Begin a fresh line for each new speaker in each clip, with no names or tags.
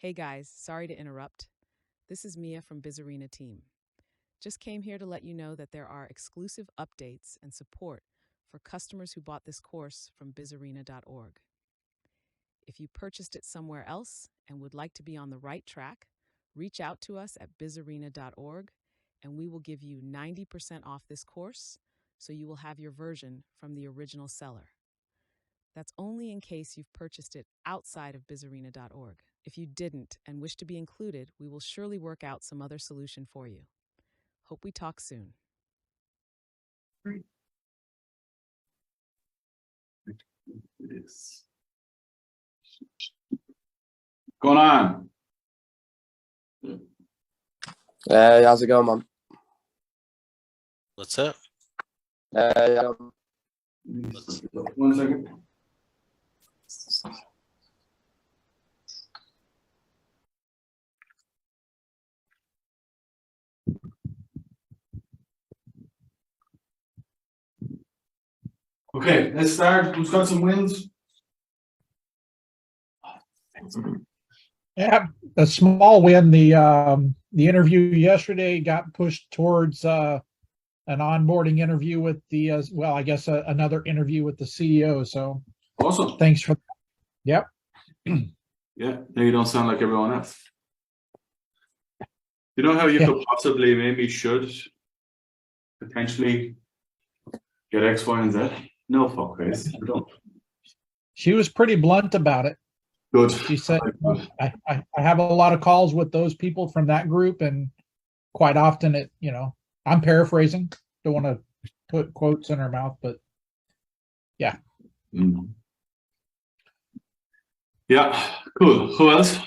Hey guys, sorry to interrupt. This is Mia from BizArena team. Just came here to let you know that there are exclusive updates and support for customers who bought this course from bizarena.org. If you purchased it somewhere else and would like to be on the right track, reach out to us at bizarena.org and we will give you 90% off this course so you will have your version from the original seller. That's only in case you've purchased it outside of bizarena.org. If you didn't and wish to be included, we will surely work out some other solution for you. Hope we talk soon.
It is. Going on.
Hey, how's it going, man?
What's up?
Yeah.
1 second. Okay, let's start. Who's got some wins?
Yeah, a small win. The interview yesterday got pushed towards an onboarding interview with the I guess another interview with the CEO. So
Awesome.
thanks for that. Yep.
Yeah, now you don't sound like everyone else. You know how you could possibly, maybe should potentially get X, Y, and Z? No, fuck face. You don't.
She was pretty blunt about it.
Good.
She said, I have a lot of calls with those people from that group, and quite often I'm paraphrasing. Don't want to put quotes in her mouth, but yeah.
Mm. Yeah, cool. Who else?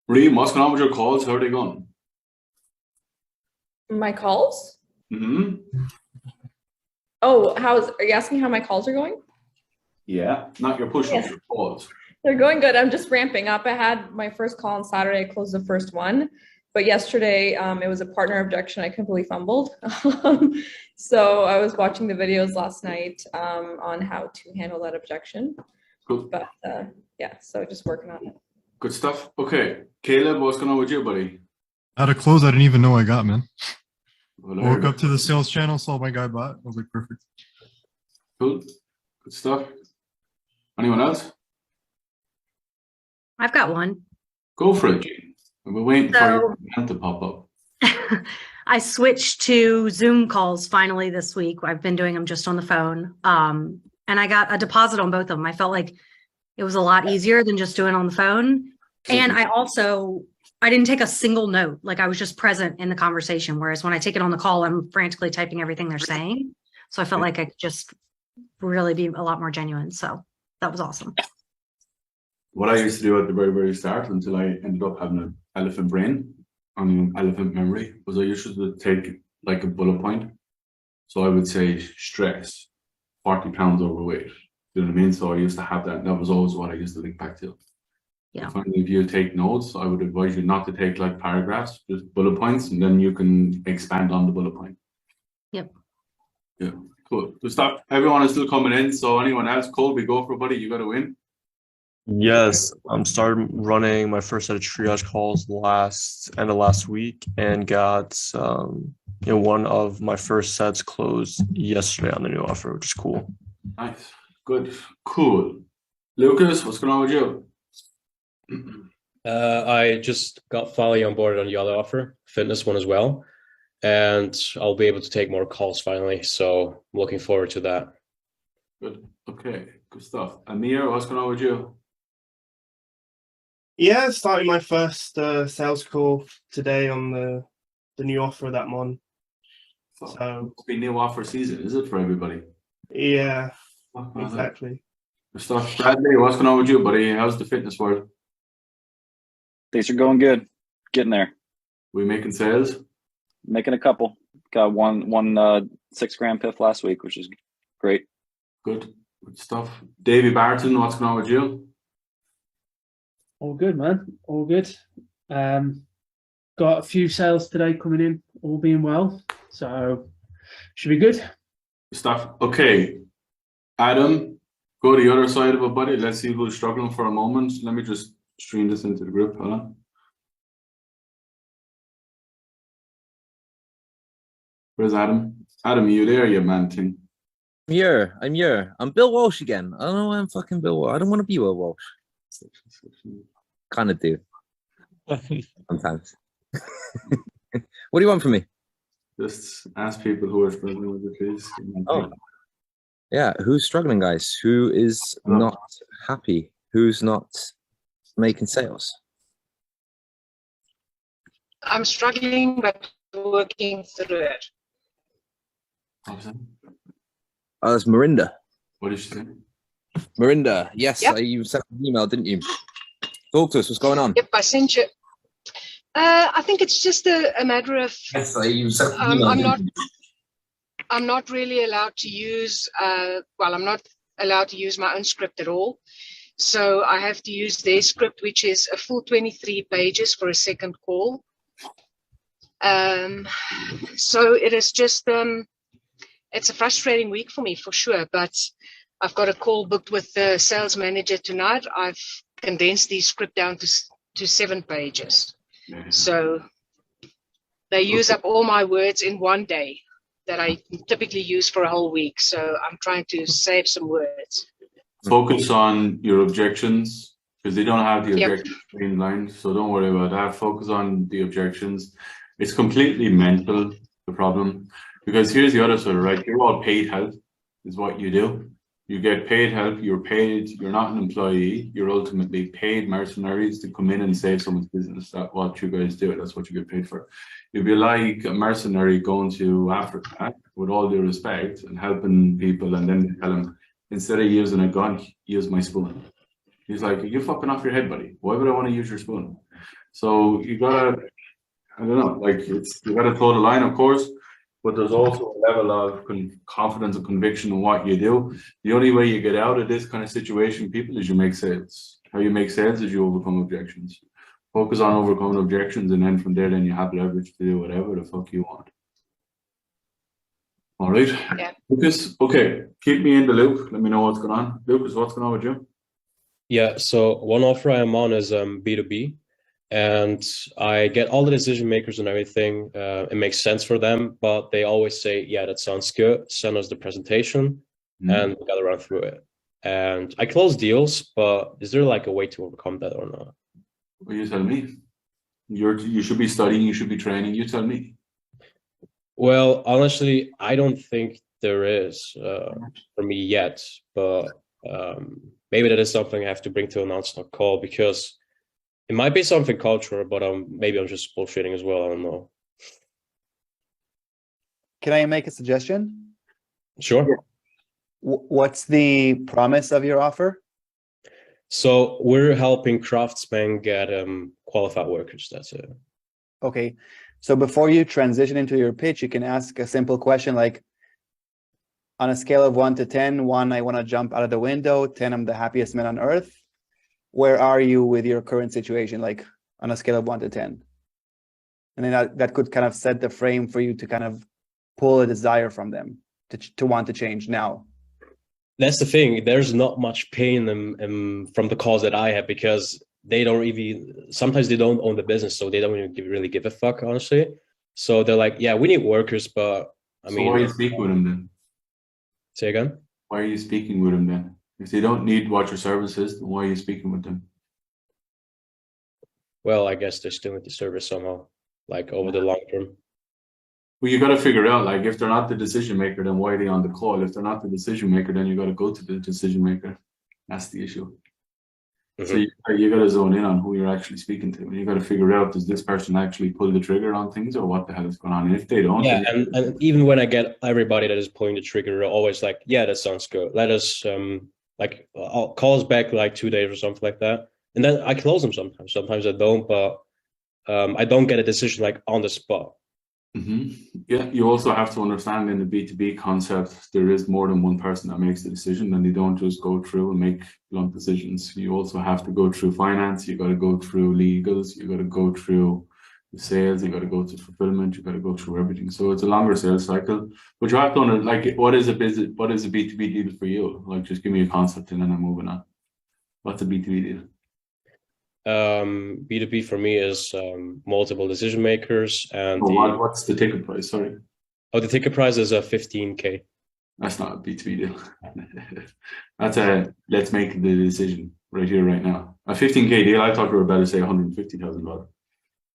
Reem, what's going on with your calls? How are they going?
My calls?
Mm-hmm.
Oh, are you asking how my calls are going?
Yeah, not your push-ups, your calls.
They're going good. I'm just ramping up. I had my first call on Saturday. I closed the first one, but yesterday it was a partner objection. I completely fumbled. So I was watching the videos last night on how to handle that objection.
Cool.
But yeah, so just working on it.
Good stuff. Okay, Caleb, what's going on with you, buddy?
I had a close I didn't even know I got, man.
Well,
Woke up to the sales channel, saw my guy bought. I was like, perfect.
Cool. Good stuff. Anyone else?
I've got one.
Go for it, Gene. We're waiting for your hand to pop up.
I switched to Zoom calls finally this week. I've been doing them just on the phone. And I got a deposit on both of them. I felt like it was a lot easier than just doing it on the phone. And I didn't take a single note. Like I was just present in the conversation. Whereas when I take it on the call, I'm frantically typing everything they're saying. So I felt like I could just really be a lot more genuine. So that was awesome.
What I used to do at the very, very start, until I ended up having an elephant brain and elephant memory, was I used to take like a bullet point. So I would say stress, 40 pounds overweight. You know what I mean? So I used to have that. That was always what I used to link back to.
Yeah.
Finally, if you take notes, I would advise you not to take like paragraphs, just bullet points, and then you can expand on the bullet point.
Yep.
Yeah, cool. Good stuff. Everyone is still coming in. So anyone else? Colby, go for it, buddy. You got to win.
Yes, I'm starting running my first set of triage calls end of last week, and got one of my first sets closed yesterday on the new offer, which is cool.
Nice. Good. Cool. Lucas, what's going on with you?
I just got finally on board on the other offer, fitness one as well, and I'll be able to take more calls finally. So I'm looking forward to that.
Good. Okay. Good stuff. Amir, what's going on with you?
Yeah, starting my first sales call today on the new offer that I'm on. So
it's been new offer season, is it, for everybody?
Yeah, exactly.
Good stuff. Bradley, what's going on with you, buddy? How's the fitness world?
Things are going good. Getting there.
We making sales?
Making a couple. Got one 6 gram piff last week, which is great.
Good stuff. Davey Barton, what's going on with you?
All good, man. All good. Got a few sales today coming in, all being well. So should be good.
Good stuff. Okay. Adam, go to the other side of it, buddy. Let's see who's struggling for a moment. Let me just stream this into the group. Hold on. Where's Adam? Adam, are you there, you man thing?
I'm here. I'm Bill Walsh again. I don't know why I'm fucking Bill Walsh. I don't want to be Bill Walsh. Kind of do. Sometimes. What do you want from me?
Just ask people who are struggling with it, please.
Oh. Yeah, who's struggling, guys? Who is not happy? Who's not making sales?
I'm struggling, but working through it.
Oh, that's Marinda.
What did she say?
Marinda, yes,
Yep.
you sent an email, didn't you? Talk to us. What's going on?
Yep, I sent you. I think it's just a matter of
Yes, you sent an email.
I'm not really allowed to use. I'm not allowed to use my own script at all. So I have to use their script, which is a full 23 pages for a second call. So it is just it's a frustrating week for me for sure, but I've got a call booked with the sales manager tonight. I've condensed the script down to 7 pages. So they use up all my words in one day that I typically use for a whole week. So I'm trying to save some words.
Focus on your objections, because they don't have the objections streamlined, so don't worry about that. Focus on the objections. It's completely mental, the problem, because here's the other side, right? You're all paid help, is what you do. You get paid help, you're paid, you're not an employee, you're ultimately paid mercenaries to come in and save someone's business. That's what you guys do, that's what you get paid for. You'd be like a mercenary going to Africa, with all due respect, and helping people, and then tell them, instead of using a gun, use my spoon. He's like, you're fucking off your head, buddy. Why would I want to use your spoon? So you gotta, I don't know, like you gotta toe the line, of course, but there's also a level of confidence and conviction in what you do. The only way you get out of this kind of situation, people, is you make sales. How you make sales is you overcome objections. Focus on overcoming objections, and then from there, then you have leverage to do whatever the fuck you want. All right,
yeah.
Lucas, okay, keep me in the loop. Let me know what's going on. Lucas, what's going on with you?
Yeah, so one offer I am on is B2B, and I get all the decision makers and everything. It makes sense for them, but they always say, yeah, that sounds good. Send us the presentation and we got to run through it. And I close deals, but is there like a way to overcome that or not?
Well, you tell me. You should be studying, you should be training. You tell me.
Well, honestly, I don't think there is for me yet, but maybe that is something I have to bring to an announcement call, because it might be something cultural, but maybe I'm just bullshitting as well. I don't know.
Can I make a suggestion?
Sure.
What's the promise of your offer?
So we're helping craftsmen get qualified workers. That's it.
Okay. So before you transition into your pitch, you can ask a simple question like, on a scale of 1 to 10, 1, I want to jump out of the window, 10, I'm the happiest man on earth. Where are you with your current situation, like on a scale of 1 to 10? And then that could kind of set the frame for you to kind of pull a desire from them to want to change now.
That's the thing. There's not much pain from the calls that I have, because they don't even, sometimes they don't own the business, so they don't even really give a fuck, honestly. So they're like, yeah, we need workers, but I mean.
So why are you speaking with them then?
Say again?
Why are you speaking with them then? If they don't need what your service is, then why are you speaking with them?
Well, I guess they still need the service somehow, like over the long term.
Well, you got to figure out, like, if they're not the decision maker, then why are they on the call? If they're not the decision maker, then you got to go to the decision maker. That's the issue. So you got to zone in on who you're actually speaking to. You got to figure out, does this person actually pull the trigger on things, or what the hell is going on? And if they don't,
yeah, and even when I get everybody that is pulling the trigger, they're always like, yeah, that sounds good. Let us like, I'll call us back like 2 days or something like that, and then I close them sometimes. Sometimes I don't, but I don't get a decision like on the spot.
Yeah, you also have to understand in the B2B concept, there is more than one person that makes the decision, and they don't just go through and make blunt decisions. You also have to go through finance, you got to go through legals, you got to go through sales, you got to go to fulfillment, you got to go through everything. So it's a longer sales cycle. But you have to like, what is a B2B deal for you? Like, just give me a concept and then I'm moving on. What's a B2B deal?
B2B for me is multiple decision makers and
what's the ticket price? Sorry.
Oh, the ticket price is a 15K.
That's not a B2B deal. That's a let's make the decision right here, right now. A 15K deal, I thought we were about to say $150,000.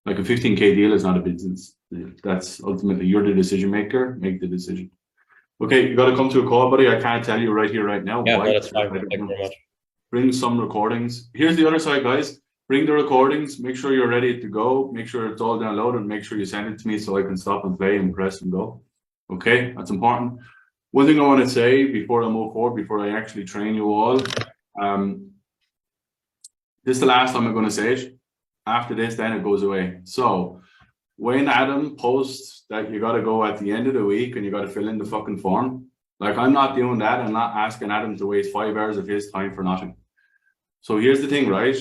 Like a 15K deal is not a business deal. That's ultimately you're the decision maker, make the decision. Okay, you got to come to a call, buddy. I can't tell you right here, right now.
Yeah,
why.
no, that's fine. Thank you very much.
Bring some recordings. Here's the other side, guys. Bring the recordings. Make sure you're ready to go. Make sure it's all downloaded and make sure you send it to me so I can stop and play and press and go. Okay, that's important. One thing I want to say before I move forward, before I actually train you all, this is the last time I'm going to say it. After this, then it goes away. So when Adam posts that you got to go at the end of the week and you got to fill in the fucking form, like I'm not doing that. I'm not asking Adam to waste 5 hours of his time for nothing. So here's the thing, right?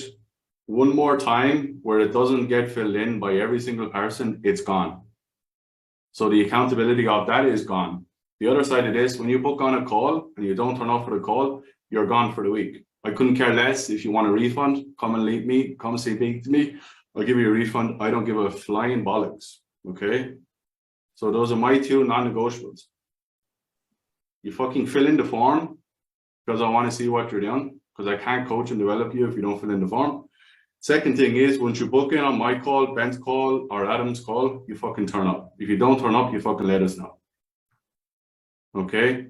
One more time where it doesn't get filled in by every single person, it's gone. So the accountability of that is gone. The other side of this, when you book on a call and you don't turn up for the call, you're gone for the week. I couldn't care less. If you want a refund, come and leave me, come speak to me. I'll give you a refund. I don't give a flying bollocks. Okay. So those are my 2 non-negotiables. You fucking fill in the form because I want to see what you're doing, because I can't coach and develop you if you don't fill in the form. Second thing is, once you book in on my call, Ben's call, or Adam's call, you fucking turn up. If you don't turn up, you fucking let us know. Okay?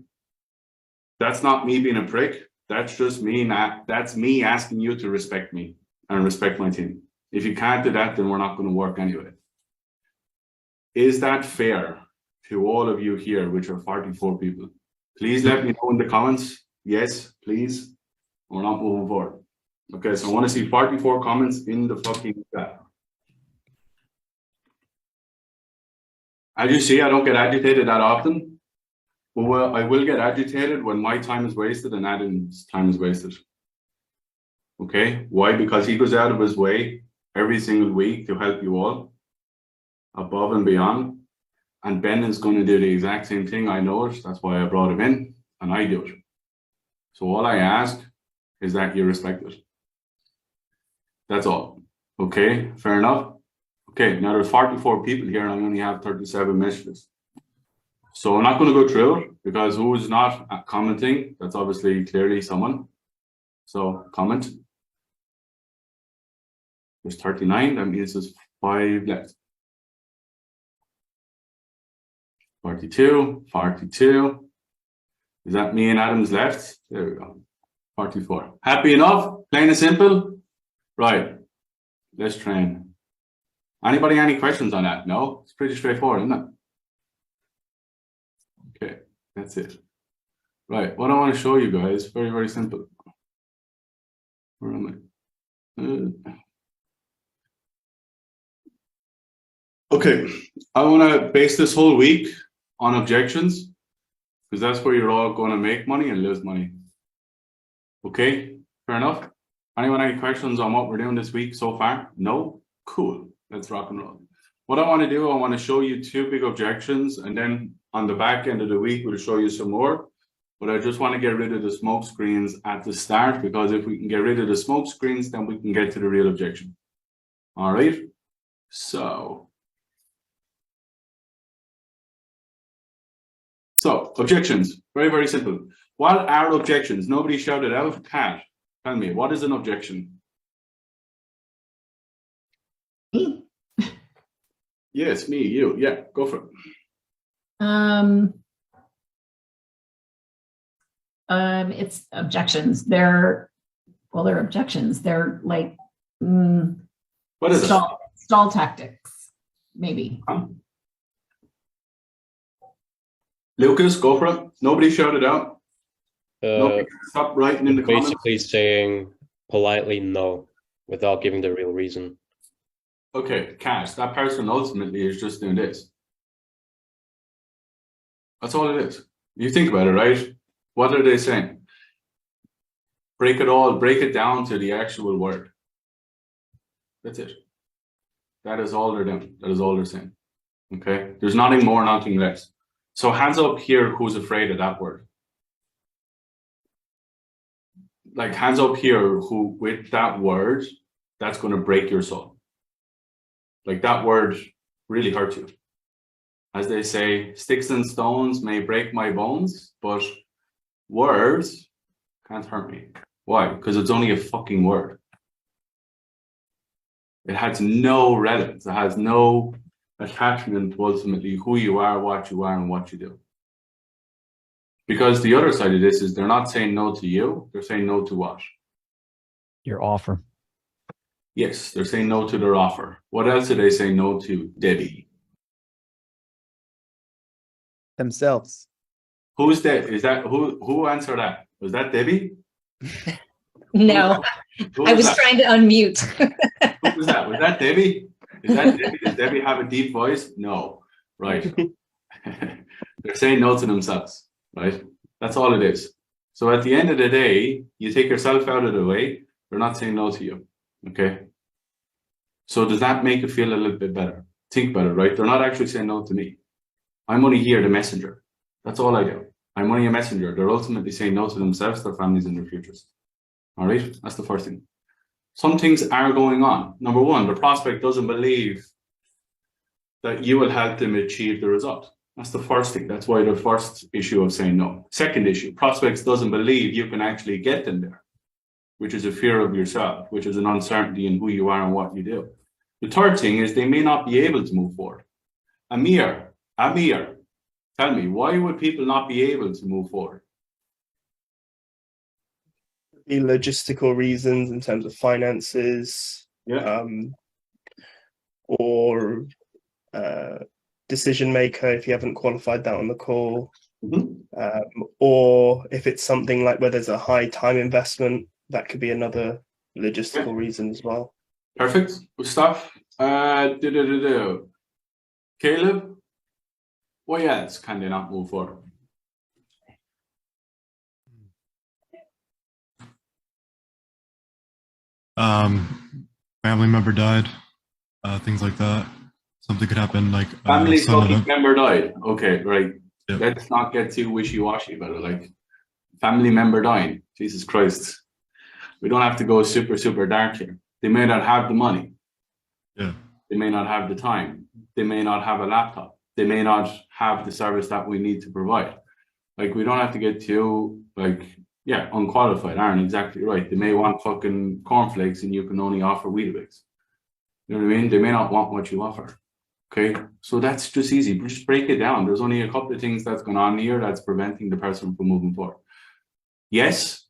That's not me being a prick. That's just me. That's me asking you to respect me and respect my team. If you can't do that, then we're not going to work anyway. Is that fair to all of you here, which are 44 people? Please let me know in the comments. Yes, please. We're not moving forward. Okay, so I want to see 44 comments in the fucking chat. As you see, I don't get agitated that often. But I will get agitated when my time is wasted and Adam's time is wasted. Okay, why? Because he goes out of his way every single week to help you all above and beyond. And Ben is going to do the exact same thing. I know it. That's why I brought him in and I do it. So all I ask is that you respect it. That's all. Okay, fair enough. Okay, now there's 44 people here and I only have 37 messages. So I'm not going to go through it because who is not commenting? That's obviously clearly someone. So comment. There's 39. That means there's 5 left. 42. 42. Is that me and Adam's left? There we go. 44. Happy enough? Plain and simple? Right. Let's train. Anybody any questions on that? No? It's pretty straightforward, isn't it? Okay, that's it. Right, what I want to show you guys, very, very simple. Where am I? Okay, I want to base this whole week on objections, because that's where you're all going to make money and lose money. Okay, fair enough. Anyone any questions on what we're doing this week so far? No? Cool, let's rock and roll. What I want to do, I want to show you 2 big objections, and then on the back end of the week, we'll show you some more. But I just want to get rid of the smoke screens at the start, because if we can get rid of the smoke screens, then we can get to the real objection. All right. So objections, very, very simple. What are objections? Nobody shouted out. Kat, tell me, what is an objection?
Me?
Yes, me, you. Yeah, go for it.
It's objections. They're objections. They're like
what is
stall tactics, maybe.
Lucas, go for it. Nobody shouted out. Nobody stop writing in the comments.
Basically saying politely no without giving the real reason.
Okay, Cash, that person ultimately is just doing this. That's all it is. You think about it, right? What are they saying? Break it down to the actual word. That's it. That is all they're doing. That is all they're saying. Okay? There's nothing more, nothing less. So hands up here, who's afraid of that word? Like hands up here, who with that word, that's going to break your soul. Like that word really hurts you. As they say, sticks and stones may break my bones, but words can't hurt me. Why? Because it's only a fucking word. It has no relevance. It has no attachment to ultimately who you are, and what you do. Because the other side of this is they're not saying no to you, they're saying no to what?
Your offer.
Yes, they're saying no to their offer. What else do they say no to, Debbie?
Themselves.
Who's that? Is that who answered that? Was that Debbie?
No,
Who
I was
that?
trying to unmute.
Who was that? Was that Debbie? Is that Debbie? Does Debbie have a deep voice? No. Right. They're saying no to themselves, right? That's all it is. So at the end of the day, you take yourself out of the way, they're not saying no to you. Okay. So does that make you feel a little bit better? Think about it, right? They're not actually saying no to me. I'm only here, the messenger. That's all I do. I'm only a messenger. They're ultimately saying no to themselves, their families, and their futures. All right. That's the first thing. Some things are going on. Number one, the prospect doesn't believe that you will help them achieve the result. That's the first thing. That's why the first issue of saying no. Second issue, prospects doesn't believe you can actually get them there, which is a fear of yourself, which is an uncertainty in who you are and what you do. The third thing is they may not be able to move forward. Amir, tell me, why would people not be able to move forward?
The logistical reasons in terms of finances, or decision maker, if you haven't qualified that on the call, or if it's something like where there's a high time investment, that could be another logistical reason as well.
Perfect. Good stuff. Caleb, why else can they not move forward?
Family member died, things like that. Something could happen, like
Family
son of
fucking
a-
member died. Okay, right.
Yep.
Let's not get too wishy-washy about it. Like family member dying. Jesus Christ. We don't have to go super, super dark here. They may not have the money.
Yeah.
They may not have the time. They may not have a laptop. They may not have the service that we need to provide. Like we don't have to get too unqualified. Aaron, exactly right. They may want fucking cornflakes and you can only offer Weetabix. You know what I mean? They may not want what you offer. Okay, so that's just easy. Just break it down. There's only a couple of things that's going on here that's preventing the person from moving forward. Yes,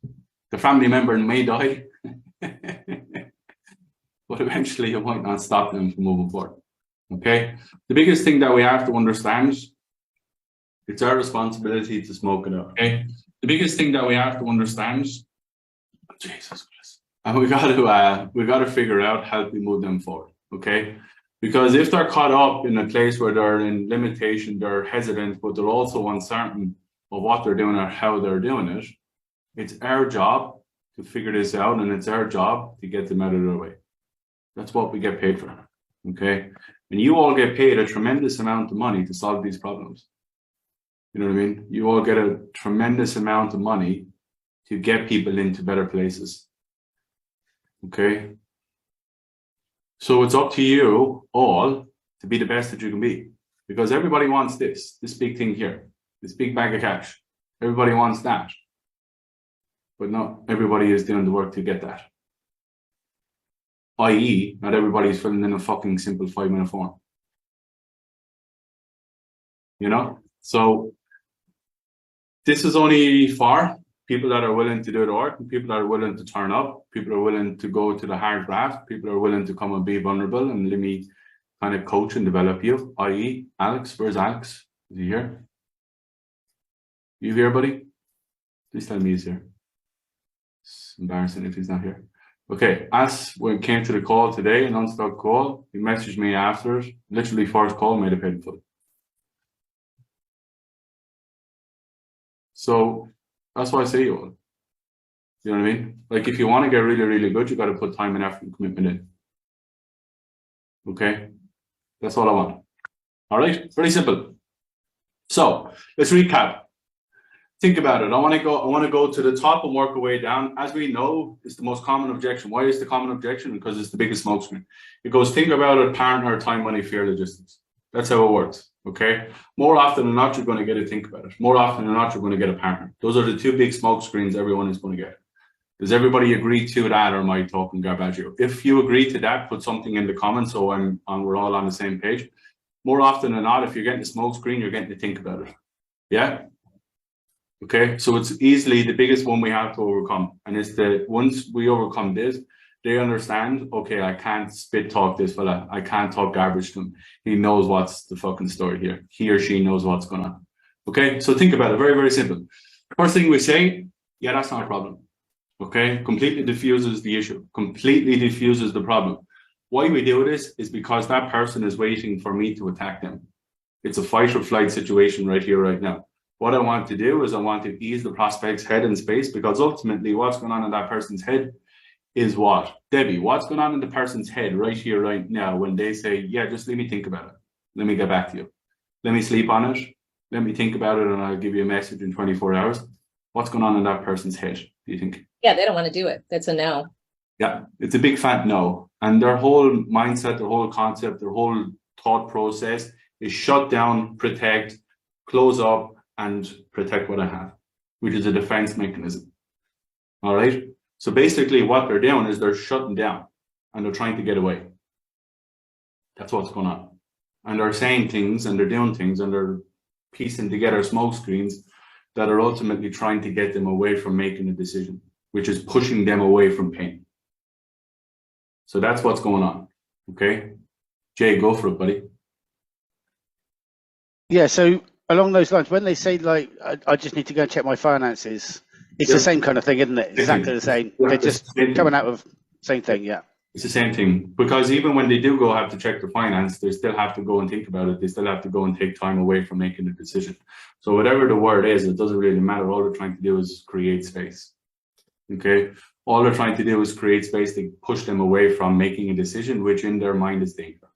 the family member may die, but eventually it might not stop them from moving forward. Okay, the biggest thing that we have to understand, it's our responsibility to smoke it out. Okay, the biggest thing that we have to understand, Jesus Christ, and we got to figure out how we move them forward. Okay. Because if they're caught up in a place where they're in limitation, they're hesitant, but they're also uncertain of what they're doing or how they're doing it, it's our job to figure this out and it's our job to get them out of their way. That's what we get paid for, okay? And you all get paid a tremendous amount of money to solve these problems. You know what I mean? You all get a tremendous amount of money to get people into better places, okay? So it's up to you all to be the best that you can be, because everybody wants this big thing here, this big bag of cash. Everybody wants that, but not everybody is doing the work to get that. I.e., not everybody is filling in a fucking simple 5-minute form. You know? So this is only for people that are willing to do the work, and people that are willing to turn up, people are willing to go to the hard graft, people are willing to come and be vulnerable and let me kind of coach and develop you, i.e. Alex. Where's Alex? Is he here? You here, buddy? Please tell me he's here. It's embarrassing if he's not here. Okay, As when came to the call today, a non-stop call, he messaged me after it, literally first call, made a pay in full. So that's why I say you all. You know what I mean? Like if you want to get really, really good, you got to put time and effort and commitment in. Okay, that's all I want. All right, very simple. So let's recap. Think about it. I want to go to the top and work our way down. As we know, it's the most common objection. Why is the common objection? Because it's the biggest smokescreen. It goes, think about it, partner, time, money, fear, logistics. That's how it works. Okay. More often than not, you're going to get to think about it. More often than not, you're going to get a partner. Those are the two big smoke screens everyone is going to get. Does everybody agree to that, or am I talking garbage? If you agree to that, put something in the comments so we're all on the same page. More often than not, if you're getting a smoke screen, you're getting to think about it. Yeah. Okay, so it's easily the biggest one we have to overcome. And it's the once we overcome this, they understand, okay, I can't spit talk this fella. I can't talk garbage to him. He knows what's the fucking story here. He or she knows what's going on. Okay, so think about it. Very, very simple. First thing we say, yeah, that's not a problem. Okay, completely diffuses the issue, completely diffuses the problem. Why we do this is because that person is waiting for me to attack them. It's a fight or flight situation right here, right now. What I want to do is I want to ease the prospect's head in space, because ultimately what's going on in that person's head is what? Debbie, what's going on in the person's head right here, right now, when they say, yeah, just let me think about it. Let me get back to you. Let me sleep on it. Let me think about it and I'll give you a message in 24 hours. What's going on in that person's head, do you think?
Yeah, they don't want to do it. That's a no.
Yeah, it's a big fat no. And their whole mindset, their whole concept, their whole thought process is shut down, protect, close up, and protect what I have, which is a defense mechanism. All right. So basically what they're doing is they're shutting down and they're trying to get away. That's what's going on. And they're saying things and they're doing things and they're piecing together smoke screens that are ultimately trying to get them away from making a decision, which is pushing them away from pain. So that's what's going on. Okay. Jay, go for it, buddy.
Yeah, so along those lines, when they say like, I just need to go and check my finances, it's the same kind of thing, isn't it? Exactly the same. They're just coming out of same thing, yeah.
It's the same thing, because even when they do go have to check their finance, they still have to go and think about it. They still have to go and take time away from making a decision. So whatever the word is, it doesn't really matter. All they're trying to do is create space. Okay. All they're trying to do is create space to push them away from making a decision, which in their mind is danger.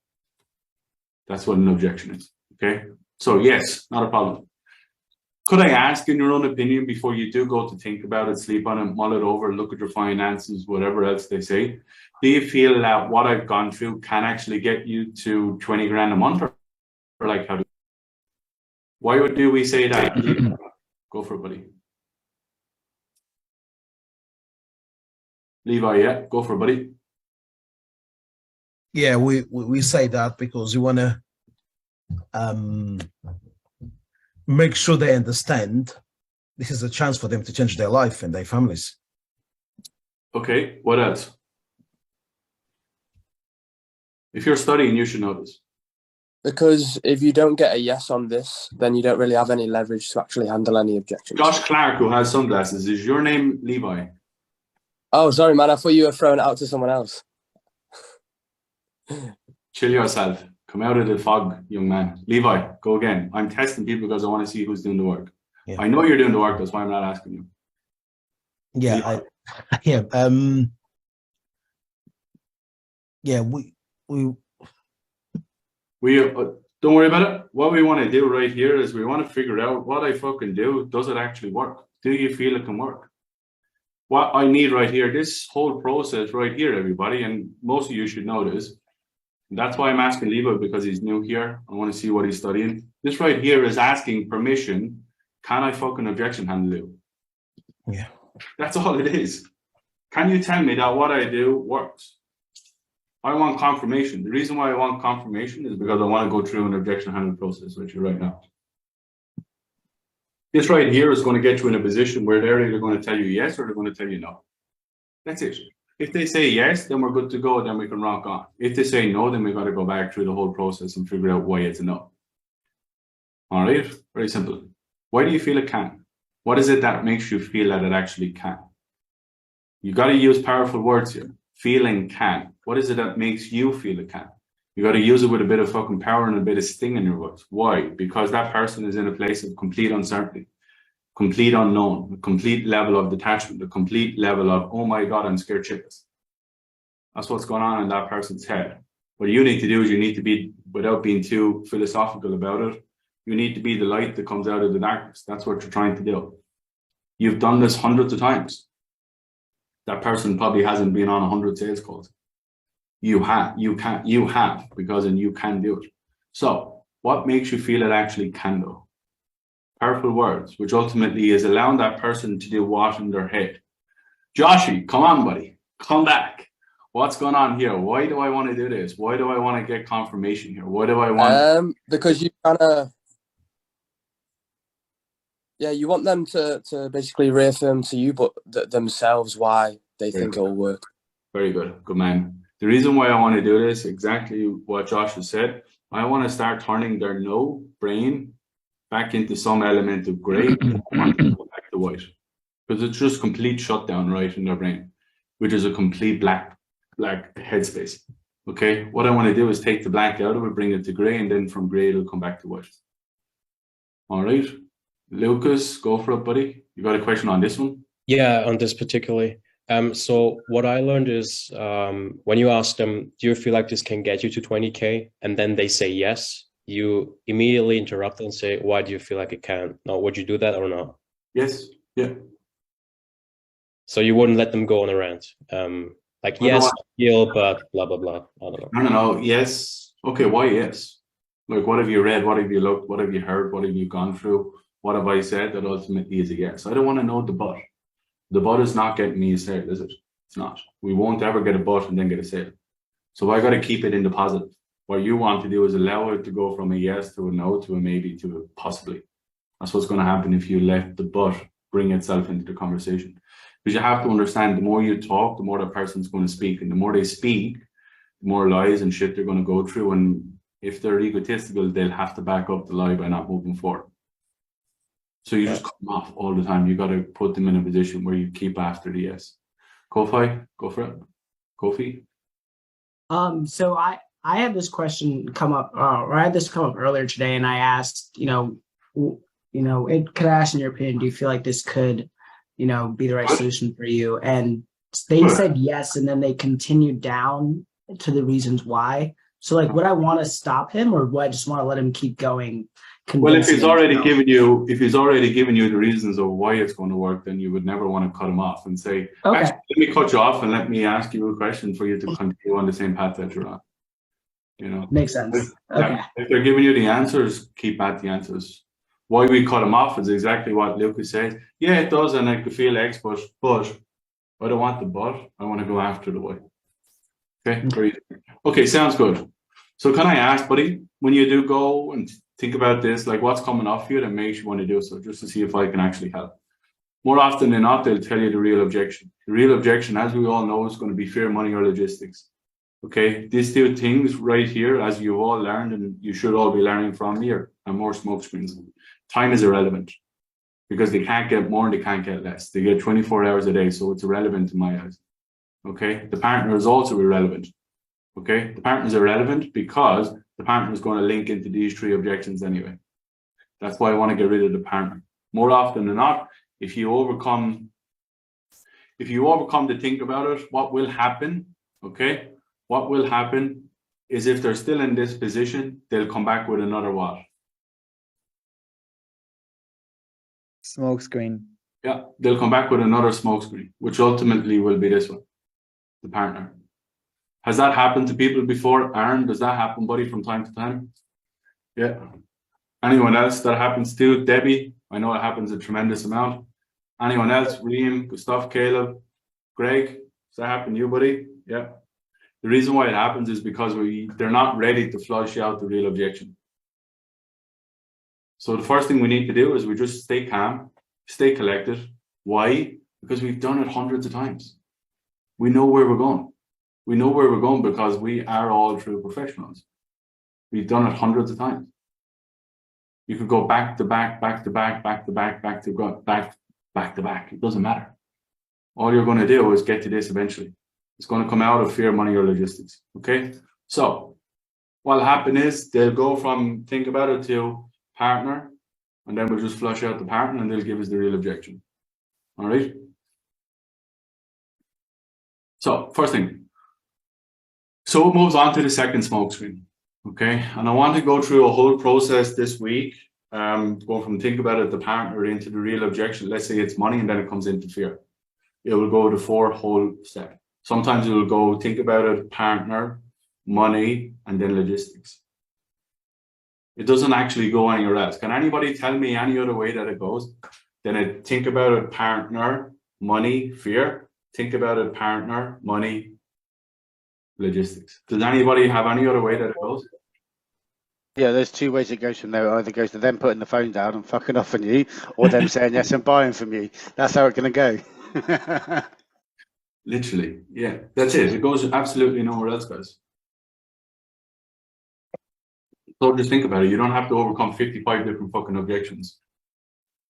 That's what an objection is. Okay. So yes, not a problem. Could I ask, in your own opinion, before you do go to think about it, sleep on it, mull it over, look at your finances, whatever else they say, do you feel that what I've gone through can actually get you to 20 grand a month, or like how why do we say that? Go for it, buddy. Levi, yeah, go for it, buddy.
Yeah, we say that because we want to make sure they understand this is a chance for them to change their life and their families.
Okay, what else? If you're studying, you should know this.
Because if you don't get a yes on this, then you don't really have any leverage to actually handle any objections.
Josh Clark, who has sunglasses, is your name Levi?
Oh, sorry, man. I thought you were throwing it out to someone else.
Chill yourself. Come out of the fog, young man. Levi, go again. I'm testing people because I want to see who's doing the work. Yeah. I know you're doing the work. That's why I'm not asking you.
Yeah,
don't worry about it. What we want to do right here is we want to figure out what I fucking do. Does it actually work? Do you feel it can work? What I need right here, this whole process right here, everybody, and most of you should know this. That's why I'm asking Levi, because he's new here. I want to see what he's studying. This right here is asking permission. Can I fucking objection handle you?
Yeah.
That's all it is. Can you tell me that what I do works? I want confirmation. The reason why I want confirmation is because I want to go through an objection handling process with you right now. This right here is going to get you in a position where they're either going to tell you yes or they're going to tell you no. That's it. If they say yes, then we're good to go. Then we can rock on. If they say no, then we've got to go back through the whole process and figure out why it's a no. All right. Very simple. Why do you feel it can? What is it that makes you feel that it actually can? You got to use powerful words here. Feeling can. What is it that makes you feel it can? You got to use it with a bit of fucking power and a bit of sting in your voice. Why? Because that person is in a place of complete uncertainty, complete unknown, a complete level of detachment, a complete level of, oh my God, I'm scared shitless. That's what's going on in that person's head. What you need to do is you need to be, without being too philosophical about it, you need to be the light that comes out of the darkness. That's what you're trying to do. You've done this hundreds of times. That person probably hasn't been on 100 sales calls. You have, because and you can do it. So what makes you feel it actually can do? Powerful words, which ultimately is allowing that person to do what in their head. Joshy, come on, buddy, come back. What's going on here? Why do I want to do this? Why do I want to get confirmation here? Why do I want?
Because you kind of, yeah, you want them to basically reaffirm to you, but themselves why they think it'll work.
Very good, good man. The reason why I want to do this, exactly what Josh has said, I want to start turning their no brain back into some element of grey. I want to go back to white, because it's just complete shutdown right in their brain, which is a complete black headspace. Okay, what I want to do is take the black out of it, bring it to grey, and then from grey it'll come back to white. All right, Lucas, go for it, buddy. You got a question on this one?
Yeah, on this particularly. So what I learned is when you ask them, do you feel like this can get you to 20K? And then they say yes, you immediately interrupt and say, why do you feel like it can? Now, would you do that or not?
Yes, yeah.
So you wouldn't let them go on a rant. Like, yes, I feel, but blah, blah, blah. I don't know.
I don't know. Yes. Okay, why yes? Like, what have you read? What have you looked? What have you heard? What have you gone through? What have I said that ultimately is a yes? I don't want to know the but. The but is not getting me a sale, is it? It's not. We won't ever get a but and then get a sale. So I got to keep it in the positive. What you want to do is allow it to go from a yes to a no to a maybe to a possibly. That's what's going to happen if you let the but bring itself into the conversation. Because you have to understand, the more you talk, the more the person's going to speak. And the more they speak, the more lies and shit they're going to go through. And if they're egotistical, they'll have to back up the lie by not moving forward. So you just cut them off all the time. You got to put them in a position where you keep after the yes. Kofi, go for it. Kofi.
So I had this question come up, or I had this come up earlier today, and I asked, it could I ask, in your opinion, do you feel like this could, be the right solution for you? And they said yes, and then they continued down to the reasons why. So like, would I want to stop him, or would I just want to let him keep going?
Well, if he's already given you, the reasons of why it's going to work, then you would never want to cut him off and say,
okay,
actually, let me cut you off and let me ask you a question for you to continue on the same path that you're on.
Makes sense. Okay.
If they're giving you the answers, keep at the answers. Why we cut him off is exactly what Lucas said. Yeah, it does, and I could feel X, but I don't want the but. I want to go after the Y. Okay, great. Okay, sounds good. So can I ask, buddy, when you do go and think about this, like what's coming off you that makes you want to do so, just to see if I can actually help? More often than not, they'll tell you the real objection. The real objection, as we all know, is going to be fear, money, or logistics. Okay, these two things right here, as you've all learned, and you should all be learning from here, are more smoke screens. Time is irrelevant because they can't get more and they can't get less. They get 24 hours a day, so it's irrelevant in my eyes. Okay, the partner is also irrelevant. Okay, the partner is irrelevant because the partner is going to link into these three objections anyway. That's why I want to get rid of the partner. More often than not, if you overcome to think about it, what will happen, okay? What will happen is if they're still in this position, they'll come back with another what?
Smoke screen.
Yeah, they'll come back with another smoke screen, which ultimately will be this one, the partner. Has that happened to people before? Aaron, does that happen, buddy, from time to time? Yeah. Anyone else that happens to? Debbie, I know it happens a tremendous amount. Anyone else? Liam, Gustav, Caleb, Greg, does that happen to you, buddy? Yeah. The reason why it happens is because they're not ready to flush out the real objection. So the first thing we need to do is we just stay calm, stay collected. Why? Because we've done it hundreds of times. We know where we're going. We know where we're going because we are all true professionals. We've done it hundreds of times. You could go back to back, back to back, back to back, back to back, back to back. It doesn't matter. All you're going to do is get to this eventually. It's going to come out of fear, money, or logistics. Okay? So what'll happen is they'll go from think about it to partner, and then we'll just flush out the partner and they'll give us the real objection. All right? So first thing, So it moves on to the second smoke screen. Okay. And I want to go through a whole process this week. Go from think about it, the partner, into the real objection. Let's say it's money, and then it comes into fear. It will go to 4 whole steps. Sometimes it will go think about it, partner, money, and then logistics. It doesn't actually go anywhere else. Can anybody tell me any other way that it goes? Then it think about it, partner, money, fear. Think about it, partner, money, logistics. Does anybody have any other way that it goes?
Yeah, there's 2 ways it goes from there. It either goes to them putting the phone down and fucking off on you, or them saying yes and buying from you. That's how it's going to go.
Literally, yeah, that's it. It goes absolutely nowhere else, guys. So just think about it. You don't have to overcome 55 different fucking objections.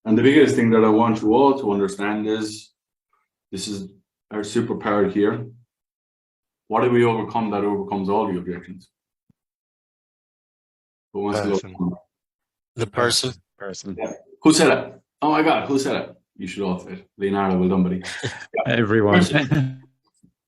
And the biggest thing that I want you all to understand is, this is our superpower here. What do we overcome that overcomes all the objections? Who wants to go?
The person.
Yeah. Who said it? Oh my God, who said it? You should all say it. Leonardo, well done, buddy.
Everyone.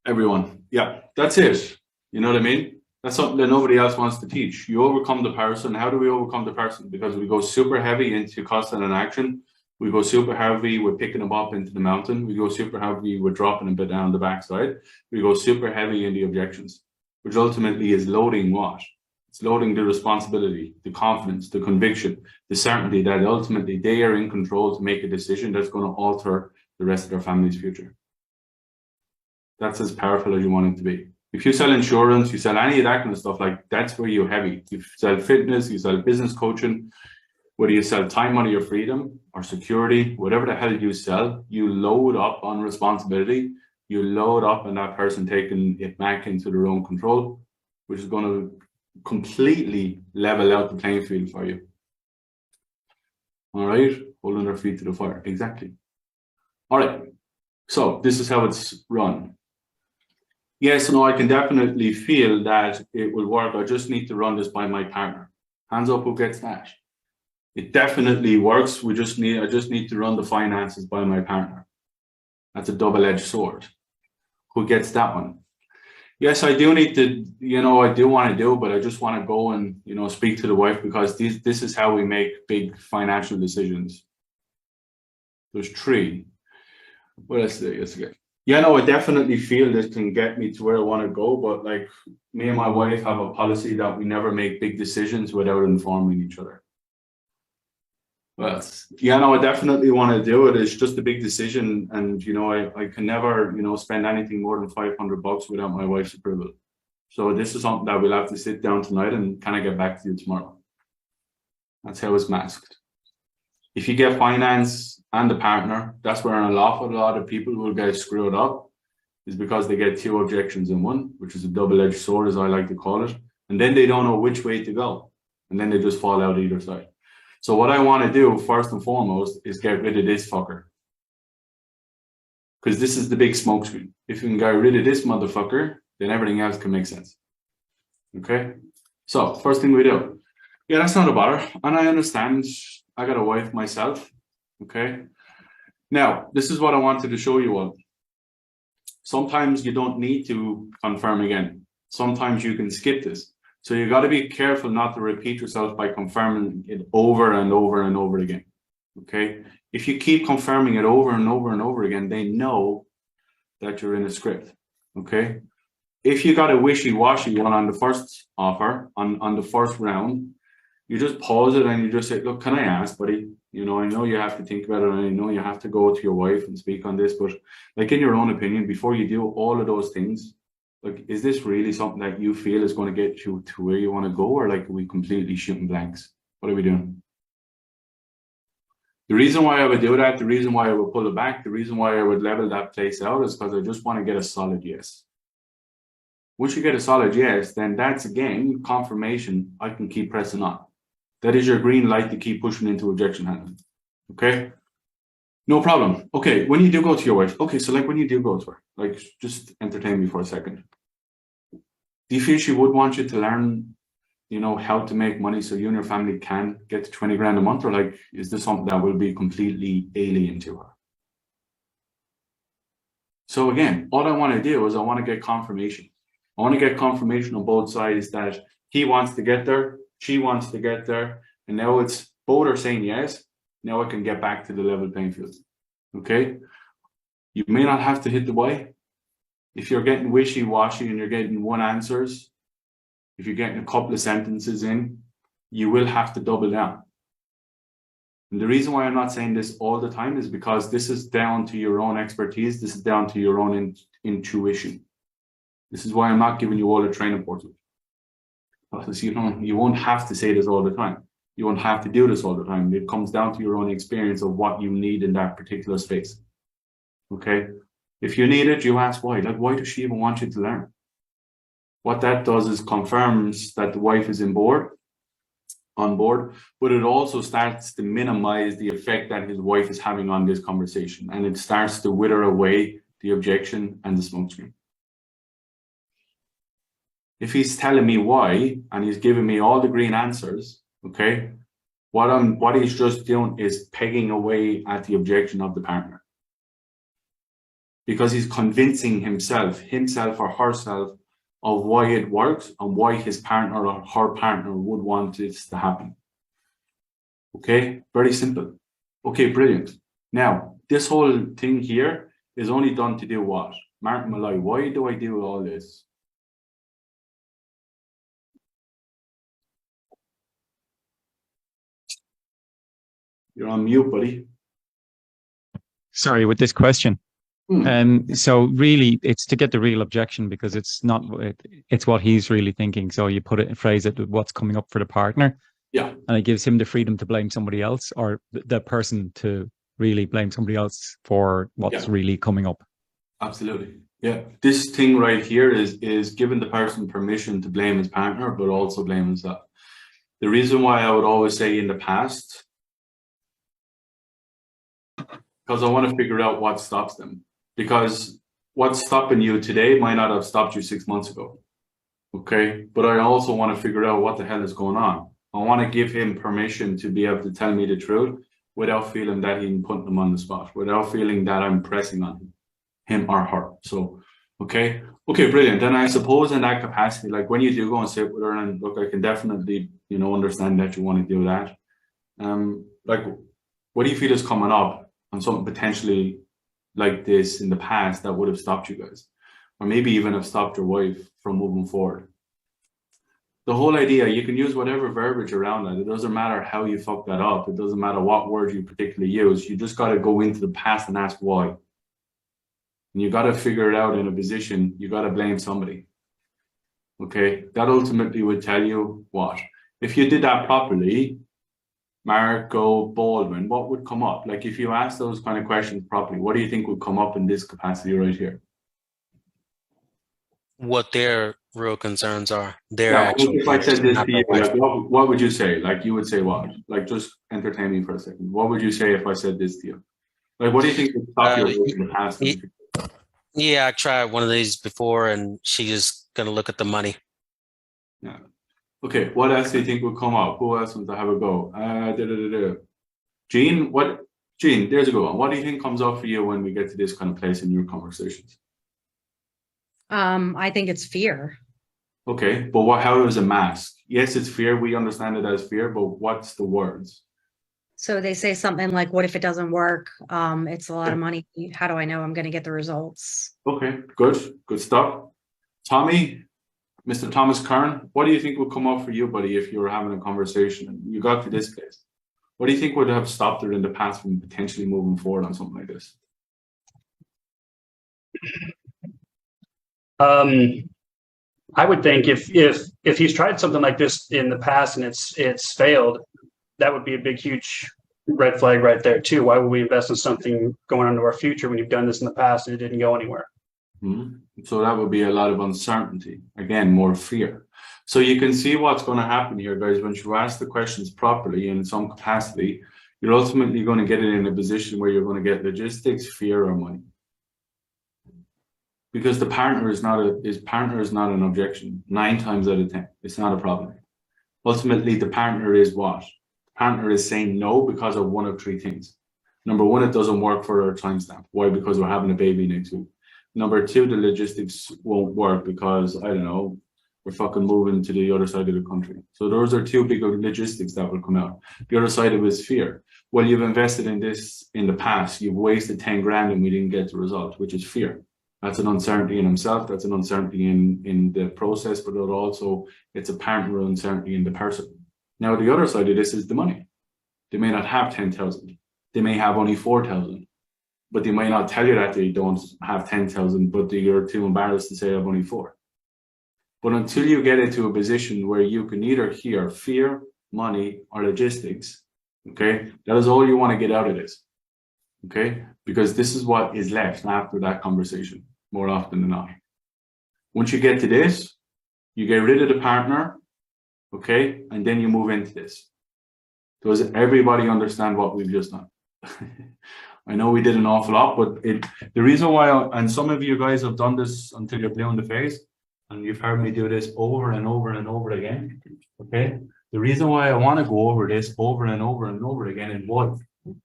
Everyone. Yeah, that's it. You know what I mean? That's something that nobody else wants to teach. You overcome the person. How do we overcome the person? Because we go super heavy into constant inaction. We go super heavy with picking them up into the mountain. We go super heavy with dropping them down the backside. We go super heavy in the objections, which ultimately is loading what? It's loading the responsibility, the confidence, the conviction, the certainty that ultimately they are in control to make a decision that's going to alter the rest of their family's future. That's as powerful as you want it to be. If you sell insurance, you sell any of that kind of stuff, like that's where you're heavy. You sell fitness, you sell business coaching, whether you sell time, money, or freedom, or security, whatever the hell you sell, you load up on responsibility. You load up on that person taking it back into their own control, which is going to completely level out the playing field for you. All right, holding their feet to the fire. Exactly. All right, so this is how it's run. Yes, no, I can definitely feel that it will work. I just need to run this by my partner. Hands up, who gets that? It definitely works. I just need to run the finances by my partner. That's a double-edged sword. Who gets that one? Yes, I do need to, I do want to do, but I just want to go and, speak to the wife, because this is how we make big financial decisions. There's 3. What else is there? Yeah, no, I definitely feel this can get me to where I want to go, but like me and my wife have a policy that we never make big decisions without informing each other. Well, yeah, no, I definitely want to do it. It's just a big decision, and I can never, spend anything more than $500 without my wife's approval. So this is something that we'll have to sit down tonight and kind of get back to you tomorrow. That's how it's masked. If you get finance and the partner, that's where a lot of people will get screwed up, is because they get 2 objections in one, which is a double-edged sword, as I like to call it, and then they don't know which way to go, and then they just fall out either side. So what I want to do first and foremost is get rid of this fucker, because this is the big smoke screen. If you can get rid of this motherfucker, then everything else can make sense. Okay, so first thing we do, yeah, that's not a bother, and I understand. I got a wife myself. Okay, now this is what I wanted to show you all. Sometimes you don't need to confirm again. Sometimes you can skip this. So you got to be careful not to repeat yourself by confirming it over and over and over again. Okay, if you keep confirming it over and over and over again, they know that you're in a script. Okay, if you got a wishy-washy one on the first offer, on the first round, you just pause it and you just say, look, can I ask, buddy? I know you have to think about it, and I know you have to go to your wife and speak on this, but like, in your own opinion, before you do all of those things, like, is this really something that you feel is going to get you to where you want to go, or like, are we completely shooting blanks? What are we doing? The reason why I would do that, the reason why I would pull it back, the reason why I would level that place out is because I just want to get a solid yes. Once you get a solid yes, then that's, again, confirmation I can keep pressing on. That is your green light to keep pushing into objection handling. Okay? No problem. Okay, when you do go to your wife, okay, so like when you do go to her, like, just entertain me for a second. Do you feel she would want you to learn, how to make money so you and your family can get to 20 grand a month, or like, is this something that will be completely alien to her? So again, all I want to do is I want to get confirmation. I want to get confirmation on both sides that he wants to get there, she wants to get there, and now it's both are saying yes. Now I can get back to the level playing field. Okay? You may not have to hit the Y. If you're getting wishy-washy and you're getting one answers, if you're getting a couple of sentences in, you will have to double down. And the reason why I'm not saying this all the time is because this is down to your own expertise. This is down to your own intuition. This is why I'm not giving you all the training portal. Because you won't have to say this all the time. You won't have to do this all the time. It comes down to your own experience of what you need in that particular space. Okay? If you need it, you ask why. Like, why does she even want you to learn? What that does is confirms that the wife is on board, but it also starts to minimize the effect that his wife is having on this conversation. And it starts to wither away the objection and the smokescreen. If he's telling me why, and he's giving me all the green answers, okay, what he's just doing is pegging away at the objection of the partner. Because he's convincing himself or herself of why it works and why his partner or her partner would want this to happen. Okay, very simple. Okay, brilliant. Now, this whole thing here is only done to do what? Martin Malloy, why do I do all this? You're on mute, buddy.
Sorry, with this question. So really, it's to get the real objection because it's not. It's what he's really thinking. So you phrase it with what's coming up for the partner.
Yeah.
And it gives him the freedom to blame somebody else, or the person to really blame somebody else for what's really coming up.
Absolutely. Yeah. This thing right here is giving the person permission to blame his partner, but also blame himself. The reason why I would always say in the past, because I want to figure out what stops them. Because what's stopping you today might not have stopped you 6 months ago. Okay. But I also want to figure out what the hell is going on. I want to give him permission to be able to tell me the truth without feeling that I'm putting him on the spot, without feeling that I'm pressing on him or her. So, okay, brilliant. Then I suppose in that capacity, like when you do go and sit with her, and look, I can definitely, understand that you want to do that. Like, what do you feel is coming up on something potentially like this in the past that would have stopped you guys, or maybe even have stopped your wife from moving forward? The whole idea, you can use whatever verbiage around that. It doesn't matter how you fuck that up. It doesn't matter what words you particularly use. You just got to go into the past and ask why. And you got to figure it out in a position. You got to blame somebody. Okay, that ultimately would tell you what. If you did that properly, Marco Baldwin, what would come up? Like if you ask those kind of questions properly, what do you think would come up in this capacity right here?
What their real concerns are. Their
Yeah,
actual.
if I said this
not
to you,
the wife.
like, what would you say? Like you would say what? Like just entertain me for a second. What would you say if I said this to you? Like what do you think would stop your wife in the past?
Yeah, I tried one of these before, and she's just gonna look at the money.
Yeah. Okay. What else do you think would come up? Who else wants to have a go? Jean, Jean, there's a good one. What do you think comes up for you when we get to this kind of place in your conversations?
I think it's fear.
Okay, but how is it masked? Yes, it's fear. We understand it as fear, but what's the words?
So they say something like, what if it doesn't work? It's a lot of money. How do I know I'm going to get the results?
Okay, good stuff. Tommy, Mr. Thomas Kern, what do you think would come up for you, buddy, if you were having a conversation and you got to this place? What do you think would have stopped her in the past from potentially moving forward on something like this?
I would think if he's tried something like this in the past and it's failed, that would be a big, huge red flag right there too. Why would we invest in something going into our future when you've done this in the past and it didn't go anywhere?
So that would be a lot of uncertainty. Again, more fear. So you can see what's going to happen here, guys. When you ask the questions properly in some capacity, you're ultimately going to get it in a position where you're going to get logistics, fear, or money. Because the partner is not an objection. 9 times out of 10, it's not a problem. Ultimately, the partner is what? The partner is saying no because of one of 3 things. Number 1, it doesn't work for our timestamp. Why? Because we're having a baby next week. Number two, the logistics won't work because, I don't know, we're fucking moving to the other side of the country. So those are two big logistics that will come out. The other side of it is fear. Well, you've invested in this in the past, you've wasted 10 grand and we didn't get the result, which is fear. That's an uncertainty in himself, that's an uncertainty in the process, but also it's a partner uncertainty in the person. Now, the other side of this is the money. They may not have 10,000. They may have only 4,000. But they might not tell you that they don't have 10,000, but you're too embarrassed to say I've only 4. But until you get into a position where you can either hear fear, money, or logistics, okay, that is all you want to get out of this, okay? Because this is what is left after that conversation, more often than not. Once you get to this, you get rid of the partner, okay, and then you move into this. Does everybody understand what we've just done? I know we did an awful lot, but the reason why, and some of you guys have done this until you're blue in the face, and you've heard me do this over and over and over again, okay? The reason why I want to go over this over and over and over again is what?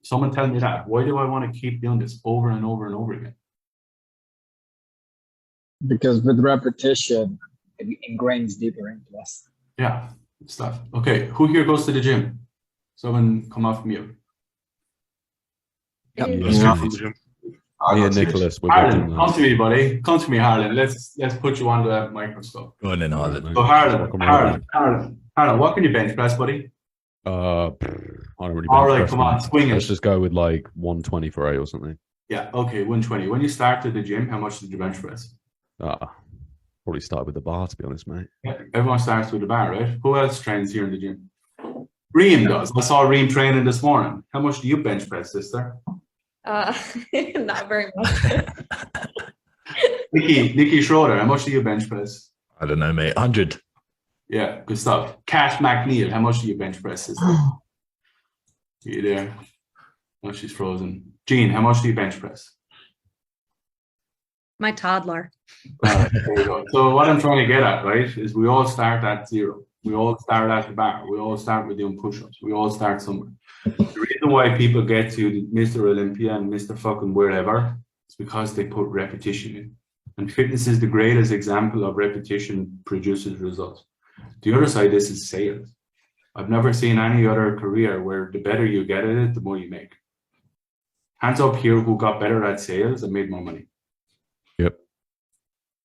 Someone tell me that. Why do I want to keep doing this over and over and over again?
Because with repetition, it ingrains deeper into us.
Yeah, stuff. Okay, who here goes to the gym? Someone come off mute.
Yep.
Me and
Nicholas, we're
Harlan, come to me, buddy. Come to me, Harlan. Let's put you on the microscope.
Go on then, Harlan.
So Harlan, what can you bench press, buddy?
I don't really.
All right,
bench press,
come on,
man.
swing it.
Let's just go with like 120 for 8 or something.
Yeah, okay, 120. When you started the gym, how much did you bench press?
Probably start with the bar, to be honest, mate.
Yeah, everyone starts with the bar, right? Who else trains here in the gym? Reem does. I saw Reem training this morning. How much do you bench press, sister?
Not very much.
Nikki Schroeder, how much do you bench press?
I don't know, mate. 100.
Yeah, good stuff. Cash McNeil, how much do you bench press, sister? You there? Oh, she's frozen. Jean, how much do you bench press?
My toddler.
There you go. So what I'm trying to get at, right, is we all start at 0. We all start at the bar. We all start with doing push-ups. We all start somewhere. The reason why people get to Mr. Olympia and Mr. fucking wherever is because they put repetition in. And fitness is the greatest example of repetition produces results. The other side, this is sales. I've never seen any other career where the better you get at it, the more you make. Hands up here who got better at sales and made more money.
Yep.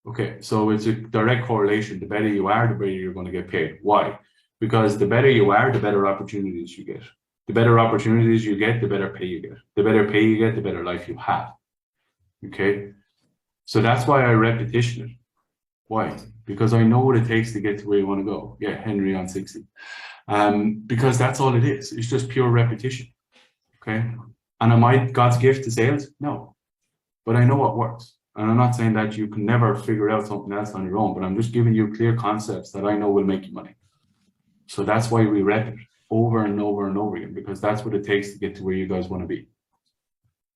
Okay, so it's a direct correlation. The better you are, the better you're going to get paid. Why? Because the better you are, the better opportunities you get. The better opportunities you get, the better pay you get. The better pay you get, the better life you have. Okay? So that's why I repetition it. Why? Because I know what it takes to get to where you want to go. Yeah, Henry on 60. Because that's all it is. It's just pure repetition. Okay? And am I God's gift to sales? No. But I know what works. And I'm not saying that you can never figure out something else on your own, but I'm just giving you clear concepts that I know will make you money. So that's why we rep it over and over and over again, because that's what it takes to get to where you guys want to be.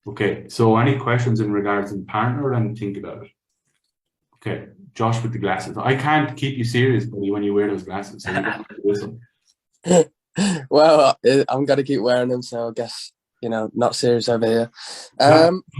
Okay, so any questions in regards to the partner, and think about it. Okay, Josh with the glasses. I can't keep you serious, buddy, when you wear those glasses. So you don't have to do something.
Well, I'm gonna keep wearing them, so I guess, not serious over here.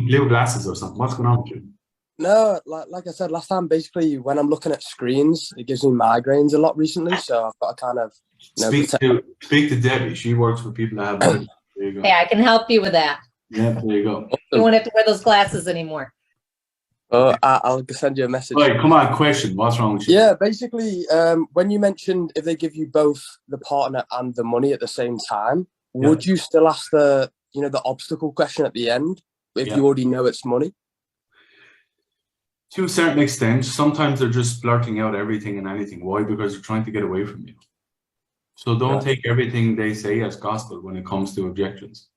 Blue glasses or something. What's going on with you?
No, like I said last time, basically when I'm looking at screens, it gives me migraines a lot recently, so I've got to kind of
speak to Debbie. She works with people that have migraines. There you go.
Hey, I can help you with that.
Yeah, there you go.
You won't have to wear those glasses anymore.
Oh, I'll send you a message.
Right, come on, question. What's wrong with you?
Yeah, basically, when you mentioned if they give you both the partner and the money at the same time, would you still ask the obstacle question at the end if you already know it's money?
To a certain extent, sometimes they're just blurting out everything and anything. Why? Because they're trying to get away from you. So don't take everything they say as gospel when it comes to objections.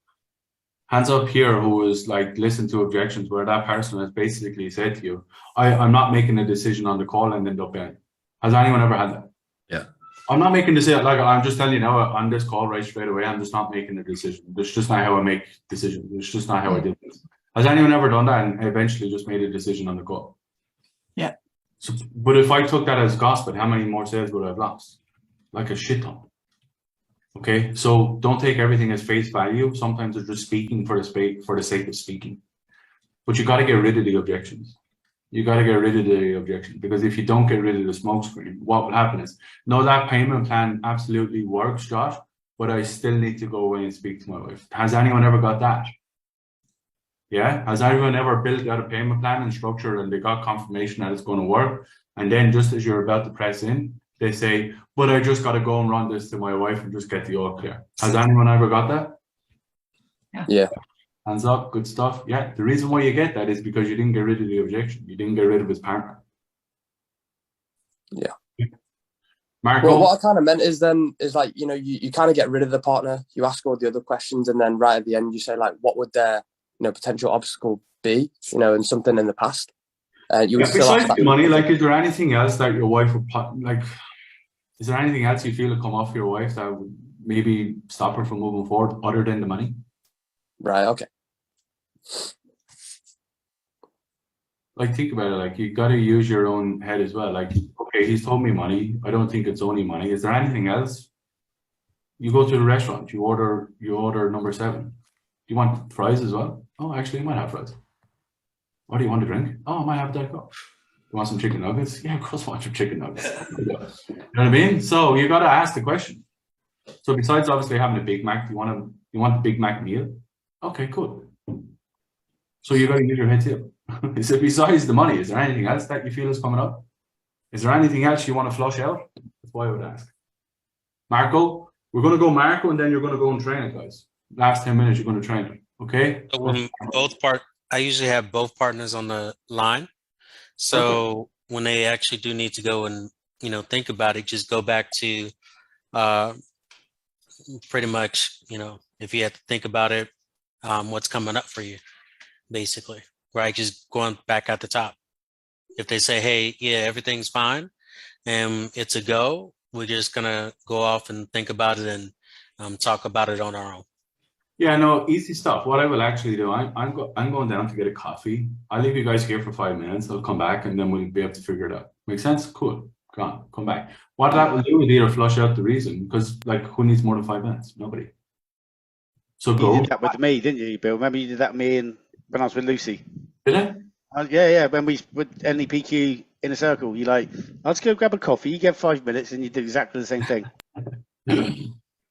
Hands up here who is like, listen to objections where that person has basically said to you, I'm not making a decision on the call and end up in. Has anyone ever had that?
Yeah.
I'm not making a decision. Like, I'm just telling you now on this call right straight away, I'm just not making a decision. That's just not how I make decisions. It's just not how I do things. Has anyone ever done that and eventually just made a decision on the call?
Yeah.
So, but if I took that as gospel, how many more sales would I have lost? Like a shit ton. Okay, so don't take everything as face value. Sometimes they're just speaking for the sake of speaking. But you got to get rid of the objections. You got to get rid of the objection, because if you don't get rid of the smoke screen, what will happen is, no, that payment plan absolutely works, Josh, but I still need to go away and speak to my wife. Has anyone ever got that? Yeah. Has anyone ever built out a payment plan and structure and they got confirmation that it's going to work? And then just as you're about to press in, they say, but I just got to go and run this to my wife and just get the all clear. Has anyone ever got that?
Yeah.
Hands up, good stuff. Yeah, the reason why you get that is because you didn't get rid of the objection. You didn't get rid of his partner.
Yeah.
Marco?
Well, what I kind of meant is then is like, you know, you kind of get rid of the partner, you ask all the other questions, and then right at the end you say like, what would their, you know, potential obstacle be, you know, and something in the past. You would still ask
besides
that.
the money, like, is there anything else that your wife would like? Is there anything else you feel would come off your wife that would maybe stop her from moving forward other than the money?
Right. Okay.
Like, think about it. Like, you got to use your own head as well. Like, okay, he's told me money. I don't think it's only money. Is there anything else? You go to the restaurant. You order number 7. Do you want fries as well? Oh, actually, you might have fries. What do you want to drink? Oh, I might have Diet Coke. You want some chicken nuggets? Yeah, of course I want some chicken nuggets. You know what I mean? So you got to ask the question. So besides obviously having a Big Mac, you want the Big Mac meal? Okay, cool. So you got to use your head too. Is it besides the money? Is there anything else that you feel is coming up? Is there anything else you want to flush out? That's why I would ask. Marco, we're going to go Marco, and then you're going to go and train it, guys. Last 10 minutes, you're going to train it. Okay?
When I usually have both partners on the line. So when they actually do need to go and, you know, think about it, just go back to pretty much, you know, if you have to think about it, what's coming up for you, basically, right? Just going back at the top. If they say, hey, yeah, everything's fine and it's a go, we're just going to go off and think about it and talk about it on our own.
Yeah, no, easy stuff. What I will actually do, I'm going down to get a coffee. I'll leave you guys here for 5 minutes. I'll come back and then we'll be able to figure it out. Make sense? Cool. Come back. What that will do is either flush out the reason, because like, who needs more than 5 minutes? Nobody. So
You
go.
did that with me, didn't you, Bill? Remember you did that with me and when I was with Lucy.
Did I?
Yeah. When we would NEPQ in a circle, you like, let's go grab a coffee. You get 5 minutes, and you did exactly the same thing.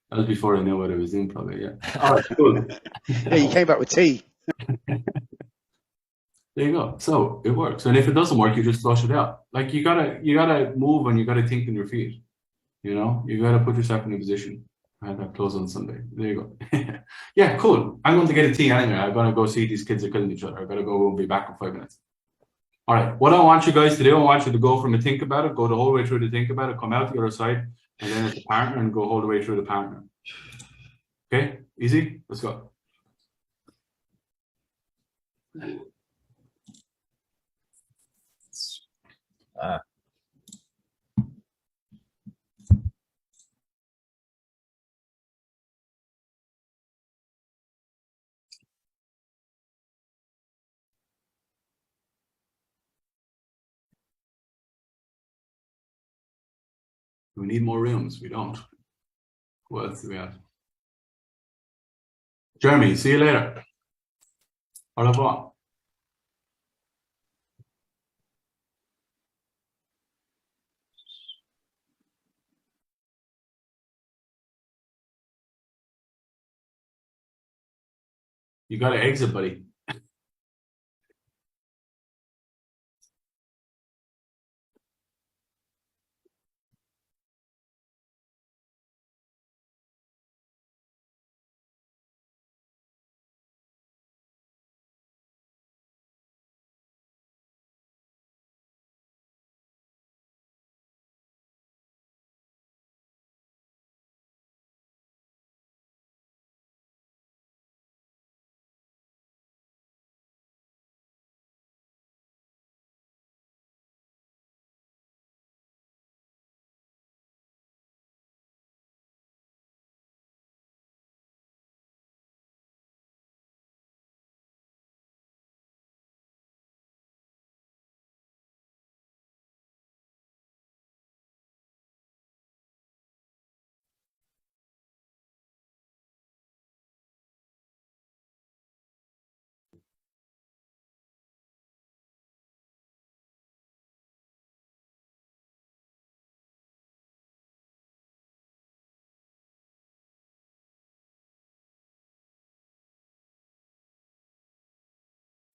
That was before I knew what I was doing, probably. Yeah. All right. Cool.
Yeah, you came back with tea.
There you go. So it works. And if it doesn't work, you just flush it out. Like, you gotta move and you gotta think on your feet. You know, you gotta put yourself in a position. I had that close on Sunday. There you go. Yeah, cool. I'm going to get a tea anyway. I'm gonna go see these kids are killing each other. I gotta go and be back in 5 minutes. All right. What I want you guys to do, I want you to go from a think about it, go the whole way through the think about it, come out the other side, and then it's a partner and go all the way through the partner. Okay? Easy? Let's go. We need more rooms. We don't. What else do we have? Jeremy, see you later. Au revoir. You got to exit, buddy.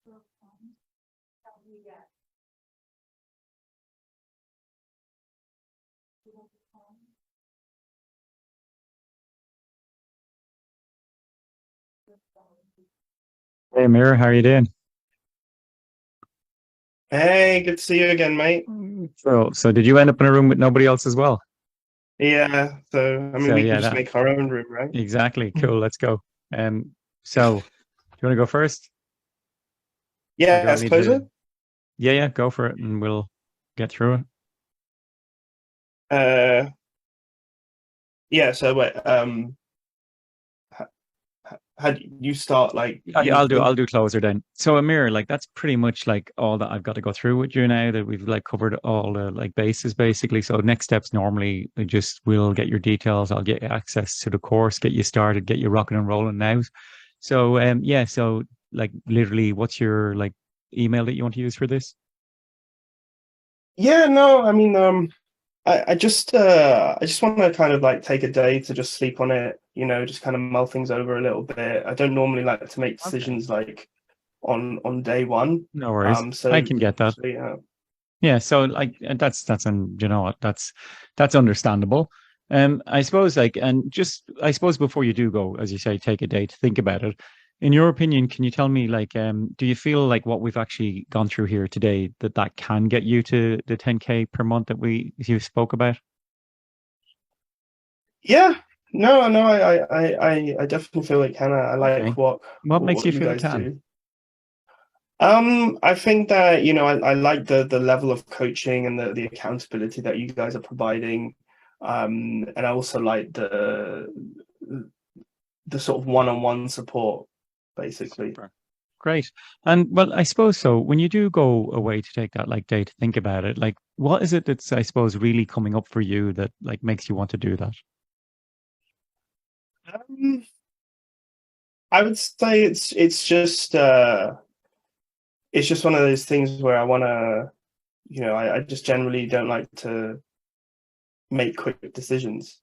Hey, Amir, how are you doing?
Hey, good to see you again, mate.
So did you end up in a room with nobody else as well?
Yeah, so I mean,
So
we
yeah,
can just
that
make our own room, right?
exactly. Cool. Let's go. So do you want to go first? Or
Yeah,
do you want
let's
me
close it.
to? Yeah, yeah, go for it, and we'll get through it.
Yeah. So wait, how do you start? Like,
Yeah,
you
yeah,
need to
I'll
think.
do closer then. So Amir, like that's pretty much like all that I've got to go through with you now that we've like covered all the like bases basically. So next steps normally we just will get your details, I'll get you access to the course, get you started, get you rocking and rolling now. So yeah, so like literally what's your like email that you want to use for this?
Yeah, no, I mean, I just want to kind of like take a day to just sleep on it, just kind of mull things over a little bit. I don't normally like to make decisions like on day one.
No worries.
So
I can get that.
so yeah.
Yeah, so like that's and you know what that's understandable. I suppose like and just I suppose before you do go, as you say, take a day to think about it. In your opinion, can you tell me like do you feel like what we've actually gone through here today that can get you to the 10K per month that you spoke about?
Yeah, no, I definitely feel like Hannah. I like
Okay. What makes
what
you
you
feel it
guys
can?
do. I think that, I like the level of coaching and the accountability that you guys are providing. And I also like the sort of one-on-one support, basically.
Super. Great. And well, I suppose so. When you do go away to take that like day to think about it, like what is it that's I suppose really coming up for you that like makes you want to do that?
Um, I would say it's just one of those things where I wanna, I just generally don't like to make quick decisions.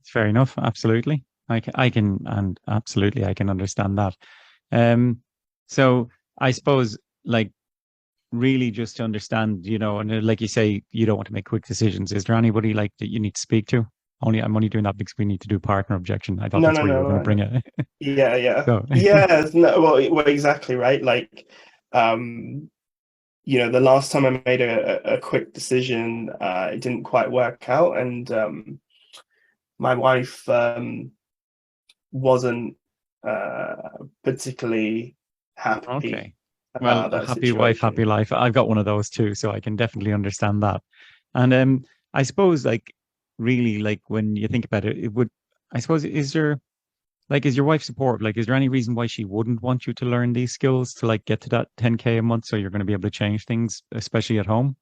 Fair enough. Absolutely. And absolutely, I can understand that. Um, so I suppose like really just to understand, and like you say, you don't want to make quick decisions. Is there anybody like that you need to speak to? I'm only doing that because we need to do partner objection. I thought
No,
that's
no,
where you
no,
were going to
no.
bring it.
Yeah, yeah.
So
Yeah, no, well, exactly, right? Like, the last time I made a quick decision, it didn't quite work out, and my wife wasn't particularly happy
okay. Well,
about
a
that
happy wife, happy
situation.
life. I've got one of those too, so I can definitely understand that. And I suppose like really like when you think about it, it would I suppose is your wife supportive? Like, is there any reason why she wouldn't want you to learn these skills to like get to that 10K a month so you're going to be able to change things, especially at home?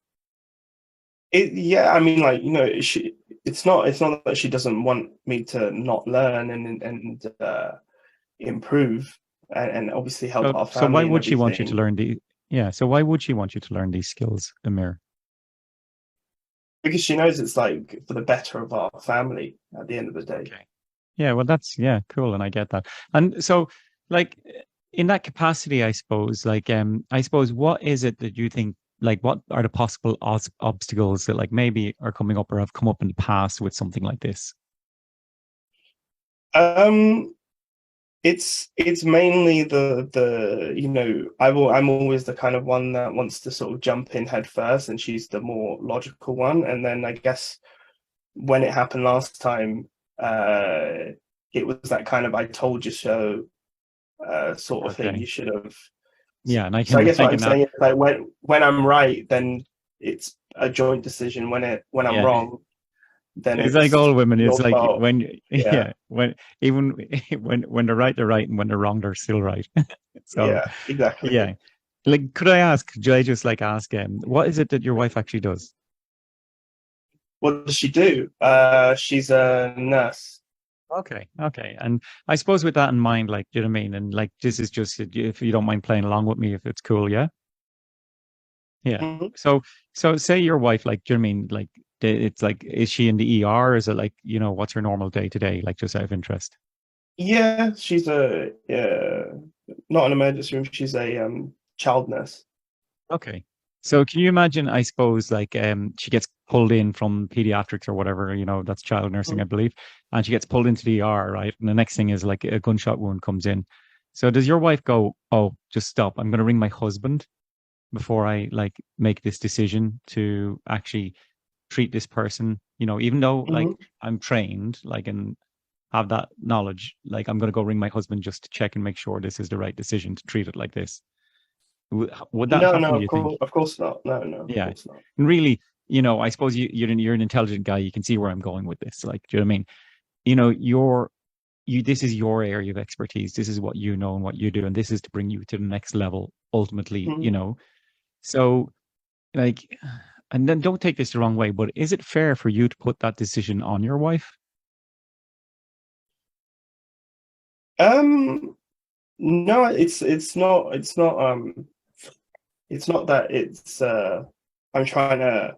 Yeah, I mean, like, it's not that she doesn't want me to not learn and improve and obviously help our
So why
family and
would she want you to
everything.
learn so why would she want you to learn these skills, Amir?
Because she knows it's like for the better of our family at the end of the day.
Okay. Yeah, well, yeah, cool, and I get that. And so, like, in that capacity, I suppose, I suppose, what is it that you think, like, what are the possible obstacles that, like, maybe are coming up or have come up in the past with something like this?
Um, it's mainly I'm always the kind of one that wants to sort of jump in head first, and she's the more logical one. And then I guess when it happened last time, it was that kind of "I told you so" sort of thing.
Okay.
You should have.
Yeah, and
So I guess
I
what I'm
can,
saying is like when I'm right, then it's a joint decision. When I'm
yeah.
wrong, then
It's like
it's
all women. It's
your
like
fault.
when,
Yeah,
yeah, when even when they're right, and when they're wrong, they're still right. So,
yeah, exactly.
yeah. Like, could I ask? Could I just like ask what is it that your wife actually does?
What does she do? She's a nurse.
Okay, okay. And I suppose with that in mind, like, do you know what I mean? And like, this is just if you don't mind playing along with me, if it's cool, yeah, yeah.
Mhm.
So say your wife, like, do you know what I mean? Like, it's like, is she in the ER? Is it like, what's her normal day to day? Like, just out of interest.
Yeah, she's a not an emergency room. She's a child nurse.
Okay. So can you imagine, I suppose, like she gets pulled in from pediatrics or whatever, that's child nursing, I believe, and she gets pulled into the ER, right? And the next thing is like a gunshot wound comes in. So does your wife go, "Oh, just stop. I'm going to ring my husband before I like make this decision to actually treat this person, even though like I'm trained, like, and have that knowledge, like I'm going to go ring my husband just to check and make sure this is the right decision to treat it like this." Would that
No,
happen,
no,
do you think?
of course not. No, no, of
Yeah.
course not.
And really, I suppose you're an intelligent guy. You can see where I'm going with this. Like, do you know what I mean? This is your area of expertise. This is what you know and what you do, and this is to bring you to the next level ultimately, So like, and then don't take this the wrong way, but is it fair for you to put that decision on your wife?
No, it's not that it's I'm trying to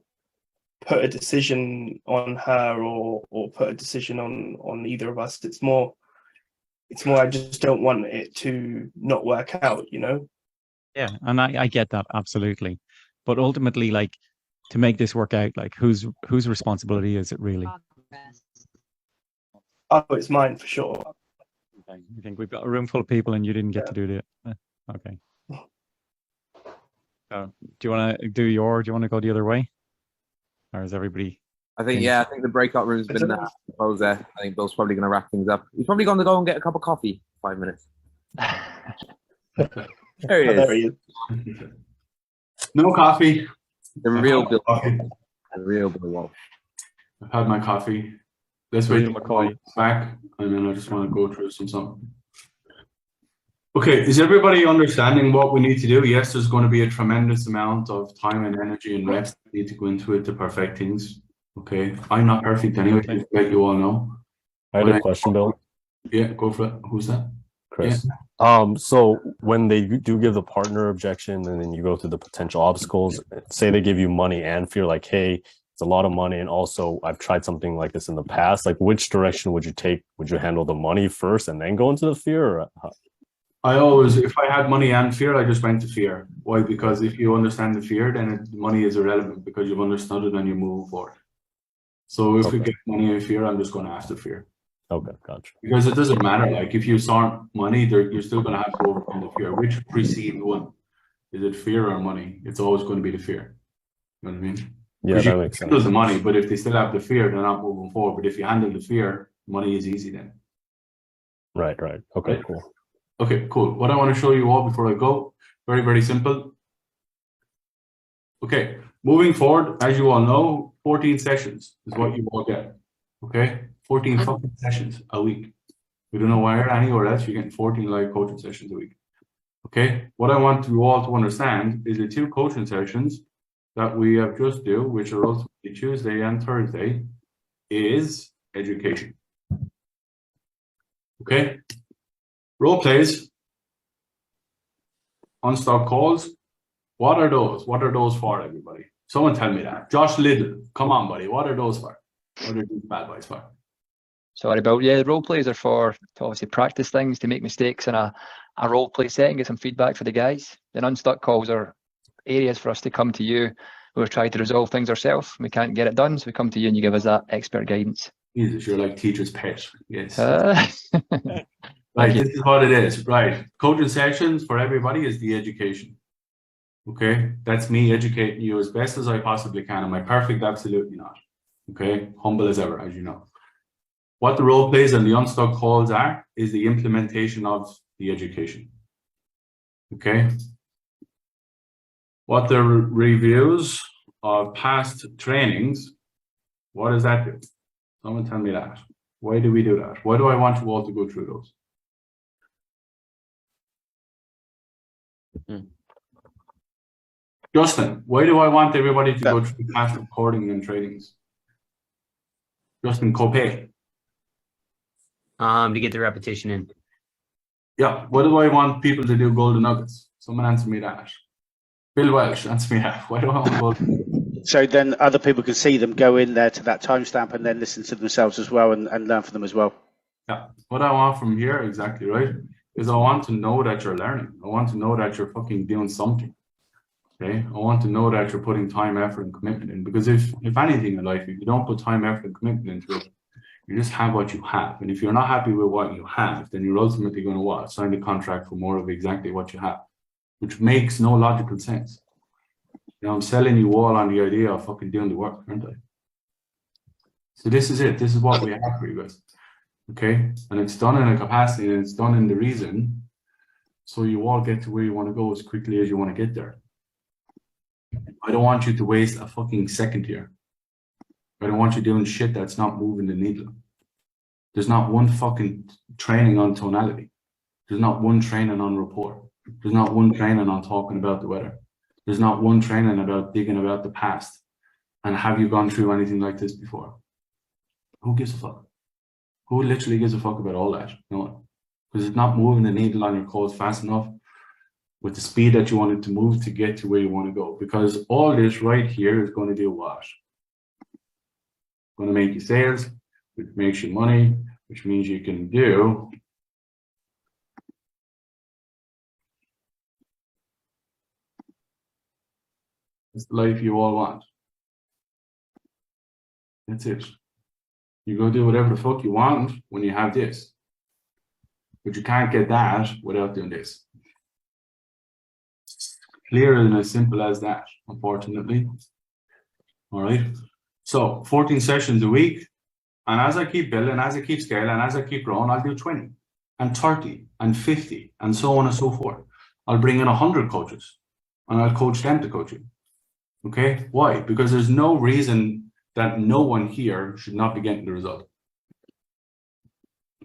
put a decision on her or put a decision on either of us. It's more I just don't want it to not work out,
Yeah, and I get that absolutely, but ultimately, like, to make this work out, like, whose responsibility is it really?
Oh, it's mine for sure.
Okay. I think we've got a room full of people, and you didn't get to do it. Okay. So, do you want to go the other way, or is everybody?
I think the breakout room's been closed there. I think Bill's probably going to wrap things up. He's probably going to go and get a cup of coffee. 5 minutes. There he is.
There he is.
No coffee.
The real Bill.
Coffee.
The real Bill Wolf.
I've had my coffee. Let's wait till McCoy back, and then I just want to go through something. Okay, is everybody understanding what we need to do? Yes, there's going to be a tremendous amount of time and energy and reps that need to go into it to perfect things. Okay, I'm not perfect anyway, just let you all know.
I had a question, Bill.
Yeah, go for it. Who's that?
Chris. Yeah. So when they do give the partner objection and then you go through the potential obstacles, say they give you money and fear, like, hey, it's a lot of money, and also I've tried something like this in the past. Like, which direction would you take? Would you handle the money first and then go into the fear? Or
I always, if I had money and fear, I just went to fear. Why? Because if you understand the fear, then money is irrelevant because you've understood it and you move forward. So if we get money and fear, I'm just going to ask the fear.
Okay, gotcha.
Because it doesn't matter. Like, if you saw money, you're still going to have to overcome the fear. Which precedes one? Is it fear or money? It's always going to be the fear. You know what I mean?
Yeah, that makes sense.
Handle the money, but if they still have the fear, they're not moving forward. But if you handle the fear, money is easy then.
Right. Okay, cool.
Okay, cool. What I want to show you all before I go, very, very simple. Okay, moving forward, as you all know, 14 sessions is what you all get. Okay, 14 fucking sessions a week. We don't know where anywhere else you're getting 14 live coaching sessions a week. Okay, what I want you all to understand is the 2 coaching sessions that we have just do, which are ultimately Tuesday and Thursday, is education. Okay, role plays, on-stock calls. What are those? What are those for, everybody? Someone tell me that. Josh Liddell, come on, buddy. What are those for? What are these bad boys for?
Sorry, Bill. Yeah, role plays are for to obviously practice things, to make mistakes in a role play setting, get some feedback for the guys. Then unstuck calls are areas for us to come to you. We've tried to resolve things ourselves. We can't get it done, so we come to you and you give us that expert guidance.
Jesus, you're like teacher's pet. Yes.
Right,
this is what it is. Right. Coaching sessions for everybody is the education. Okay. That's me educating you as best as I possibly can. Am I perfect? Absolutely not. Okay. Humble as ever, as you know. What the role plays and the unstuck calls are is the implementation of the education. Okay. What the reviews of past trainings, what does that do? Someone tell me that. Why do we do that? Why do I want you all to go through those? Justin, why do I want everybody to go through past recording and trainings? Justin Copay.
To get the repetition in.
Yeah, what do I want people to do golden nuggets? Someone answer me that. Bill Welsh, answer me that. Why do I want golden?
So then other people can see them, go in there to that timestamp and then listen to themselves as well and learn from them as well.
Yeah, what I want from here, exactly right, is I want to know that you're learning. I want to know that you're fucking doing something. Okay. I want to know that you're putting time, effort, and commitment in. Because if anything in life, if you don't put time, effort, and commitment into it, you just have what you have. And if you're not happy with what you have, then you're ultimately going to what? Sign the contract for more of exactly what you have, which makes no logical sense. You know, I'm selling you all on the idea of fucking doing the work, aren't I? So this is it. This is what we have for you guys. Okay. And it's done in a capacity and it's done in the reason. So you all get to where you want to go as quickly as you want to get there. I don't want you to waste a fucking second here. I don't want you doing shit that's not moving the needle. There's not one fucking training on tonality. There's not one training on rapport. There's not one training on talking about the weather. There's not one training about digging about the past. And have you gone through anything like this before? Who gives a fuck? Who literally gives a fuck about all that? No one. Because it's not moving the needle on your calls fast enough with the speed that you want it to move to get to where you want to go. Because all this right here is going to do what? Going to make you sales, which makes you money, which means you can do it's the life you all want. That's it. You go do whatever the fuck you want when you have this. But you can't get that without doing this. Clear and as simple as that, unfortunately. All right. So 14 sessions a week. And as I keep building, as I keep scaling, as I keep growing, I'll do 20 and 30 and 50 and so on and so forth. I'll bring in 100 coaches and I'll coach them to coach you. Okay. Why? Because there's no reason that no one here should not be getting the result.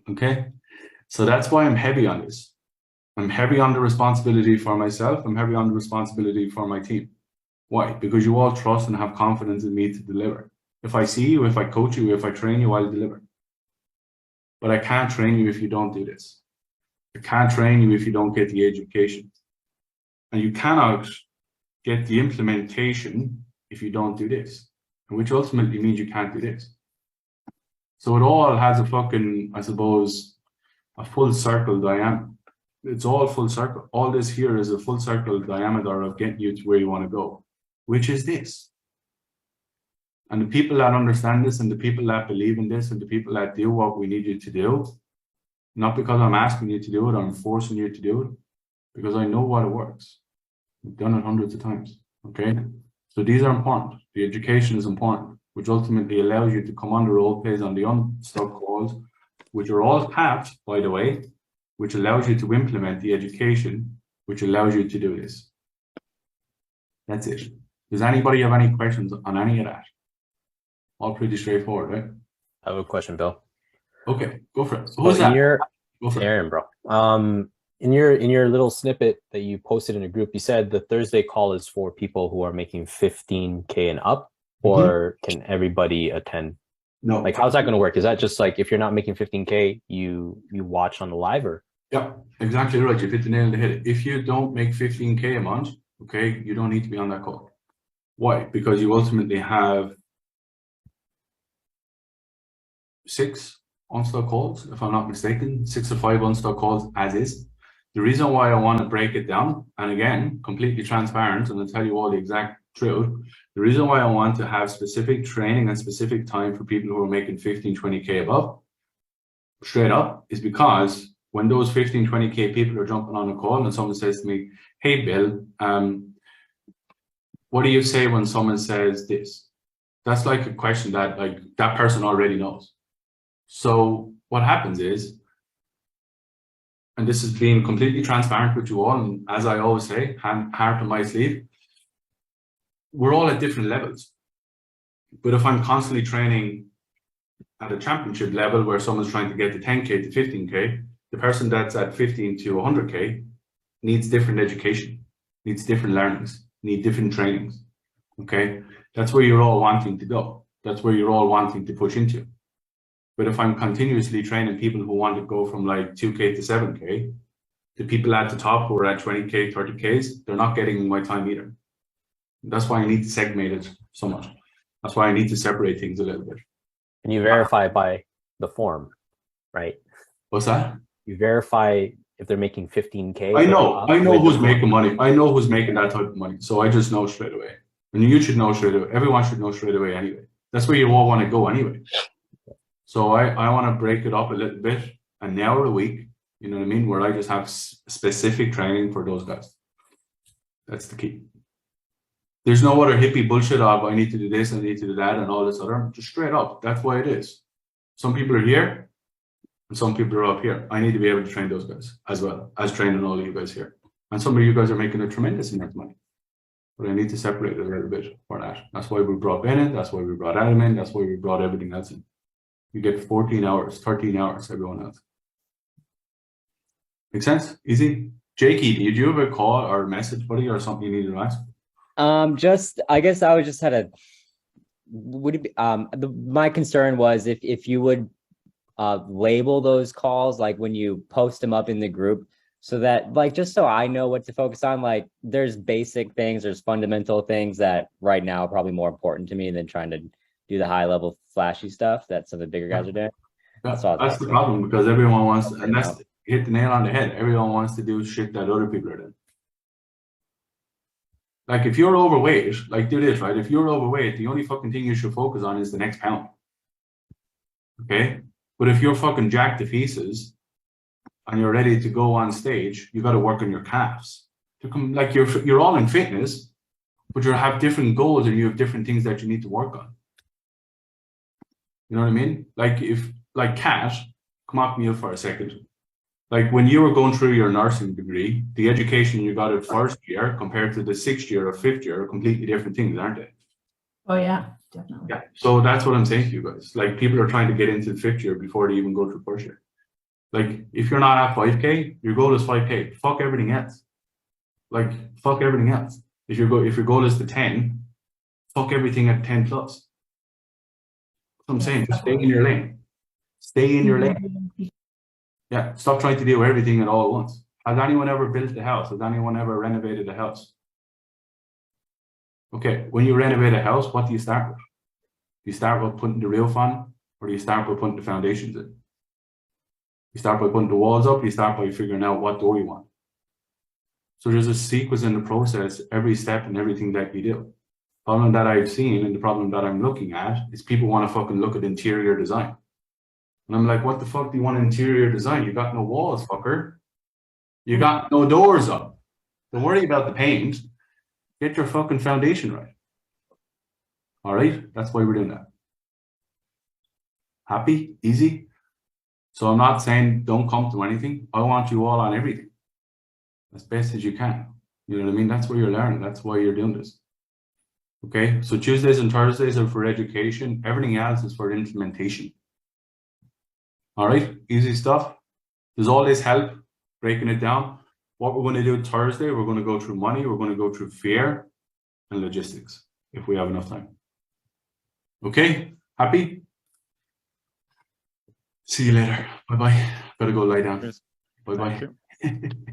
Okay. So that's why I'm heavy on this. I'm heavy on the responsibility for myself. I'm heavy on the responsibility for my team. Why? Because you all trust and have confidence in me to deliver. If I see you, if I coach you, if I train you, I'll deliver. But I can't train you if you don't do this. I can't train you if you don't get the education. And you cannot get the implementation if you don't do this, which ultimately means you can't do this. So it all has a fucking, I suppose, a full circle diameter. It's all full circle. All this here is a full circle diameter of getting you to where you want to go, which is this. And the people that understand this and the people that believe in this and the people that do what we need you to do, not because I'm asking you to do it, I'm forcing you to do it, because I know what it works. We've done it hundreds of times, okay? So these are important. The education is important, which ultimately allows you to come on the role plays on the unstuck calls, which are all capped, by the way, which allows you to implement the education, which allows you to do this. That's it. Does anybody have any questions on any of that? All pretty straightforward, right?
I have a question, Bill.
Okay, go for it.
So
Who's that? Go for
Aaron, bro. In your little snippet that you posted in a group, you said the Thursday call is for people who are making 15K and up, or can everybody attend?
No.
Like, how's that going to work? Is that just like if you're not making 15K, you watch on the live, or?
Yeah, exactly right. You hit the nail on the head. If you don't make 15K a month, okay, you don't need to be on that call. Why? Because you ultimately have 6 unstuck calls, if I'm not mistaken, 6 or 5 unstuck calls as is. The reason why I want to break it down, and again, completely transparent, and I'll tell you all the exact truth, the reason why I want to have specific training and specific time for people who are making 15, 20K above, straight up, is because when those 15, 20K people are jumping on a call and someone says to me, hey, Bill, what do you say when someone says this? That's like a question that like that person already knows. So what happens is, and this is being completely transparent with you all, and as I always say, heart on my sleeve, we're all at different levels. But if I'm constantly training at a championship level where someone's trying to get to 10K to 15K, the person that's at 15 to 100K needs different education, needs different learnings, need different trainings. Okay, that's where you're all wanting to go. That's where you're all wanting to push into. But if I'm continuously training people who want to go from like 2K to 7K, the people at the top who are at 20K, 30Ks, they're not getting my time either. That's why I need to segment it so much. That's why I need to separate things a little bit.
And you verify by the form, right?
What's that?
You verify
if they're making 15K.
I
going
know
up
who's
with-
making money. I know who's making that type of money. So I just know straight away. And you should know straight away. Everyone should know straight away anyway. That's where you all want to go anyway. So I want to break it up a little bit, an hour a week, you know what I mean? Where I just have specific training for those guys. That's the key. There's no other hippie bullshit of I need to do this, I need to do that, and all this other. Just straight up. That's why it is. Some people are here, and some people are up here. I need to be able to train those guys as well as training all of you guys here. And some of you guys are making a tremendous amount of money. But I need to separate it a little bit for that. That's why we brought Ben in. That's why we brought Adam in. That's why we brought everything else in. You get 14 hours, 13 hours, everyone else. Make sense? Easy? Jakey, did you have a call or a message, buddy, or something you needed to ask?
Just I guess I would just had a would it be my concern was if you would label those calls like when you post them up in the group, so that like just so I know what to focus on. Like there's basic things, there's fundamental things that right now are probably more important to me than trying to do the high level flashy stuff that some of the bigger guys are doing.
That's the problem, because everyone wants, and that's hit the nail on the head. Everyone wants to do shit that other people are doing. Like if you're overweight, like do this, right? If you're overweight, the only fucking thing you should focus on is the next pound. Okay? But if you're fucking jacked to pieces and you're ready to go on stage, you got to work on your calves. To come, like you're all in fitness, but you have different goals and you have different things that you need to work on. You know what I mean? Like if, like Kat, come off me for a second. Like when you were going through your nursing degree, the education you got at first year compared to the 6th year or 5th year are completely different things, aren't they?
Oh yeah, definitely.
Yeah. So that's what I'm saying to you guys. Like people are trying to get into the 5th year before they even go through 1st year. Like if you're not at 5K, your goal is 5K. Fuck everything else. Like fuck everything else. If your goal is to 10, fuck everything at 10 plus. That's what I'm saying. Just stay in your lane. Stay in your lane. Yeah, stop trying to do everything at all at once. Has anyone ever built a house? Has anyone ever renovated a house? Okay, when you renovate a house, what do you start with? Do you start with putting the roof on, or do you start by putting the foundations in? You start by putting the walls up, you start by figuring out what door you want. So there's a sequence in the process, every step and everything that you do. Problem that I've seen and the problem that I'm looking at is people want to fucking look at interior design. And I'm like, what the fuck do you want interior design? You got no walls, fucker. You got no doors up. Don't worry about the paint. Get your fucking foundation right. All right? That's why we're doing that. Happy? Easy? So I'm not saying don't come to anything. I want you all on everything. As best as you can. You know what I mean? That's where you're learning. That's why you're doing this. Okay? So Tuesdays and Thursdays are for education. Everything else is for implementation. All right, easy stuff. Does all this help breaking it down? What we're going to do Thursday, we're going to go through money, we're going to go through fear and logistics if we have enough time. Okay, happy? See you later. Bye bye. Gotta go lie down. Bye bye.